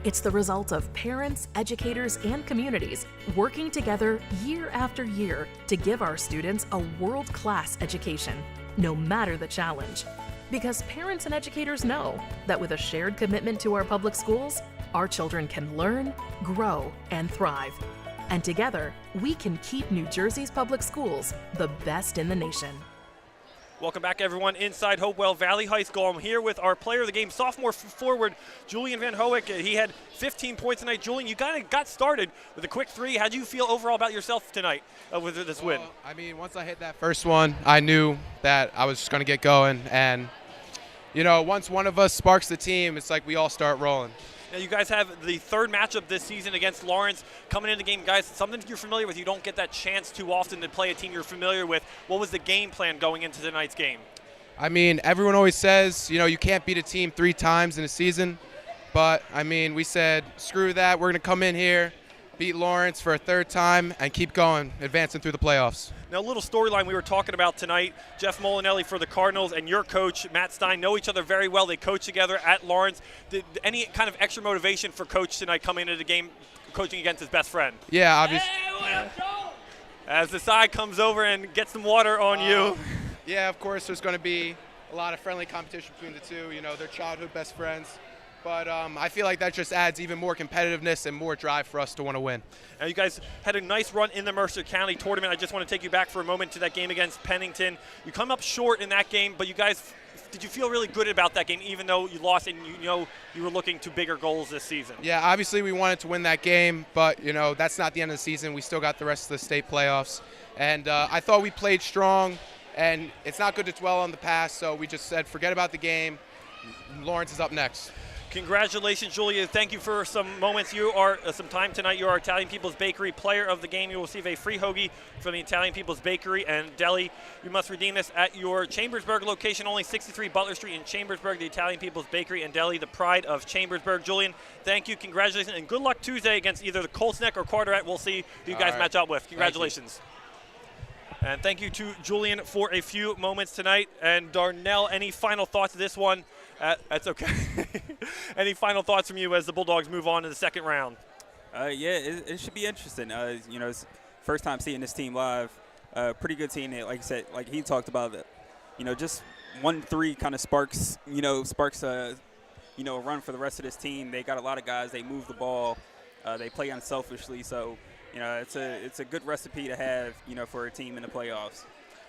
It's the result of parents, educators, and communities working together year after year to give our students a world-class education, no matter the challenge. Because parents and educators know that with a shared commitment to our public schools, our children can learn, grow, and thrive. And together, we can keep New Jersey's public schools the best in the nation. Welcome back, everyone, inside Hopewell Valley High School. I'm here with our player of the game, sophomore forward, Julian Van Hoek. He had 15 points tonight. Julian, you kind of got started with a quick three. How do you feel overall about yourself tonight with this win? I mean, once I hit that first one, I knew that I was just going to get going. And, you know, once one of us sparks the team, it's like we all start rolling. Now, you guys have the third matchup this season against Lawrence coming into the game. Guys, something you're familiar with. You don't get that chance too often to play a team you're familiar with. What was the game plan going into tonight's game? I mean, everyone always says, you know, you can't beat a team 3 times in a season. But, I mean, we said, screw that. We're going to come in here, beat Lawrence for a third time, and keep going, advancing through the playoffs. Now, a little storyline we were talking about tonight. Jeff Molinelli for the Cardinals and your coach, Matt Stein, know each other very well. They coach together at Lawrence. Did any kind of extra motivation for Coach tonight coming into the game, coaching against his best friend? Yeah, obviously. Hey, as the side comes over and gets some water on you. Yeah, of course, there's going to be a lot of friendly competition between the two. You know, they're childhood best friends. But I feel like that just adds even more competitiveness and more drive for us to want to win. Now, you guys had a nice run in the Mercer County tournament. I just want to take you back for a moment to that game against Pennington. You come up short in that game, but you guys, did you feel really good about that game, even though you lost and you know you were looking to bigger goals this season? Yeah, obviously we wanted to win that game, but, you know, that's not the end of the season. We still got the rest of the state playoffs. And I thought we played strong, and it's not good to dwell on the past, so we just said forget about the game. Lawrence is up next. Congratulations, Julia. Thank you for some moments. You are some time tonight. You are Italian People's Bakery Player of the Game. You will receive a free hoagie from the Italian People's Bakery and Deli. You must redeem this at your Chambersburg location, only 63 Butler Street in Chambersburg. The Italian People's Bakery and Deli, the pride of Chambersburg. Julian, thank you. Congratulations, and good luck Tuesday against either the Colts Neck or Carteret. We'll see who you guys match up with. Congratulations. And thank you to Julian for a few moments tonight. And Darnell, any final thoughts of this one? That's okay. Any final thoughts from you as the Bulldogs move on to the second round? Yeah, it should be interesting. You know, it's first time seeing this team live. Pretty good team. Like I said, like he talked about, you know, just 1-3 kind of sparks a run for the rest of this team. They got a lot of guys. They move the ball. They play unselfishly. So, you know, it's a good recipe to have, you know, for a team in the playoffs.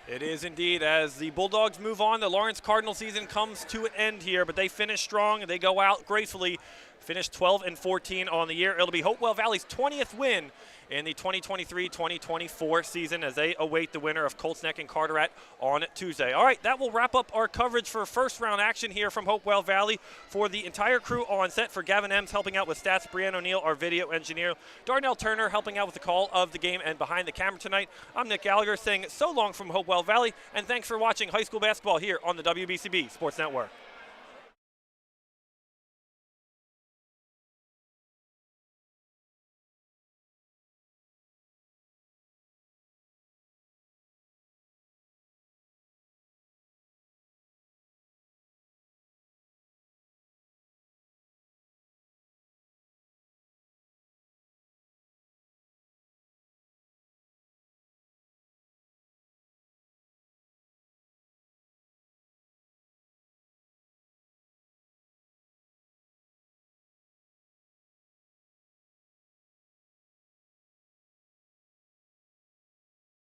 It is indeed. As the Bulldogs move on, the Lawrence Cardinal season comes to an end here, but they finish strong and they go out gracefully, finish 12-14 on the year. It'll be Hopewell Valley's 20th win in the 2023-2024 season as they await the winner of Colts Neck and Carteret on Tuesday. All right, that will wrap up our coverage for first round action here from Hopewell Valley. For the entire crew on set, for Gavin Ems helping out with stats, Brianne O'Neill, our video engineer, Darnell Turner helping out with the call of the game and behind the camera tonight, I'm Nick Gallagher saying so long from Hopewell Valley, and thanks for watching high school basketball here on the WBCB Sports Network.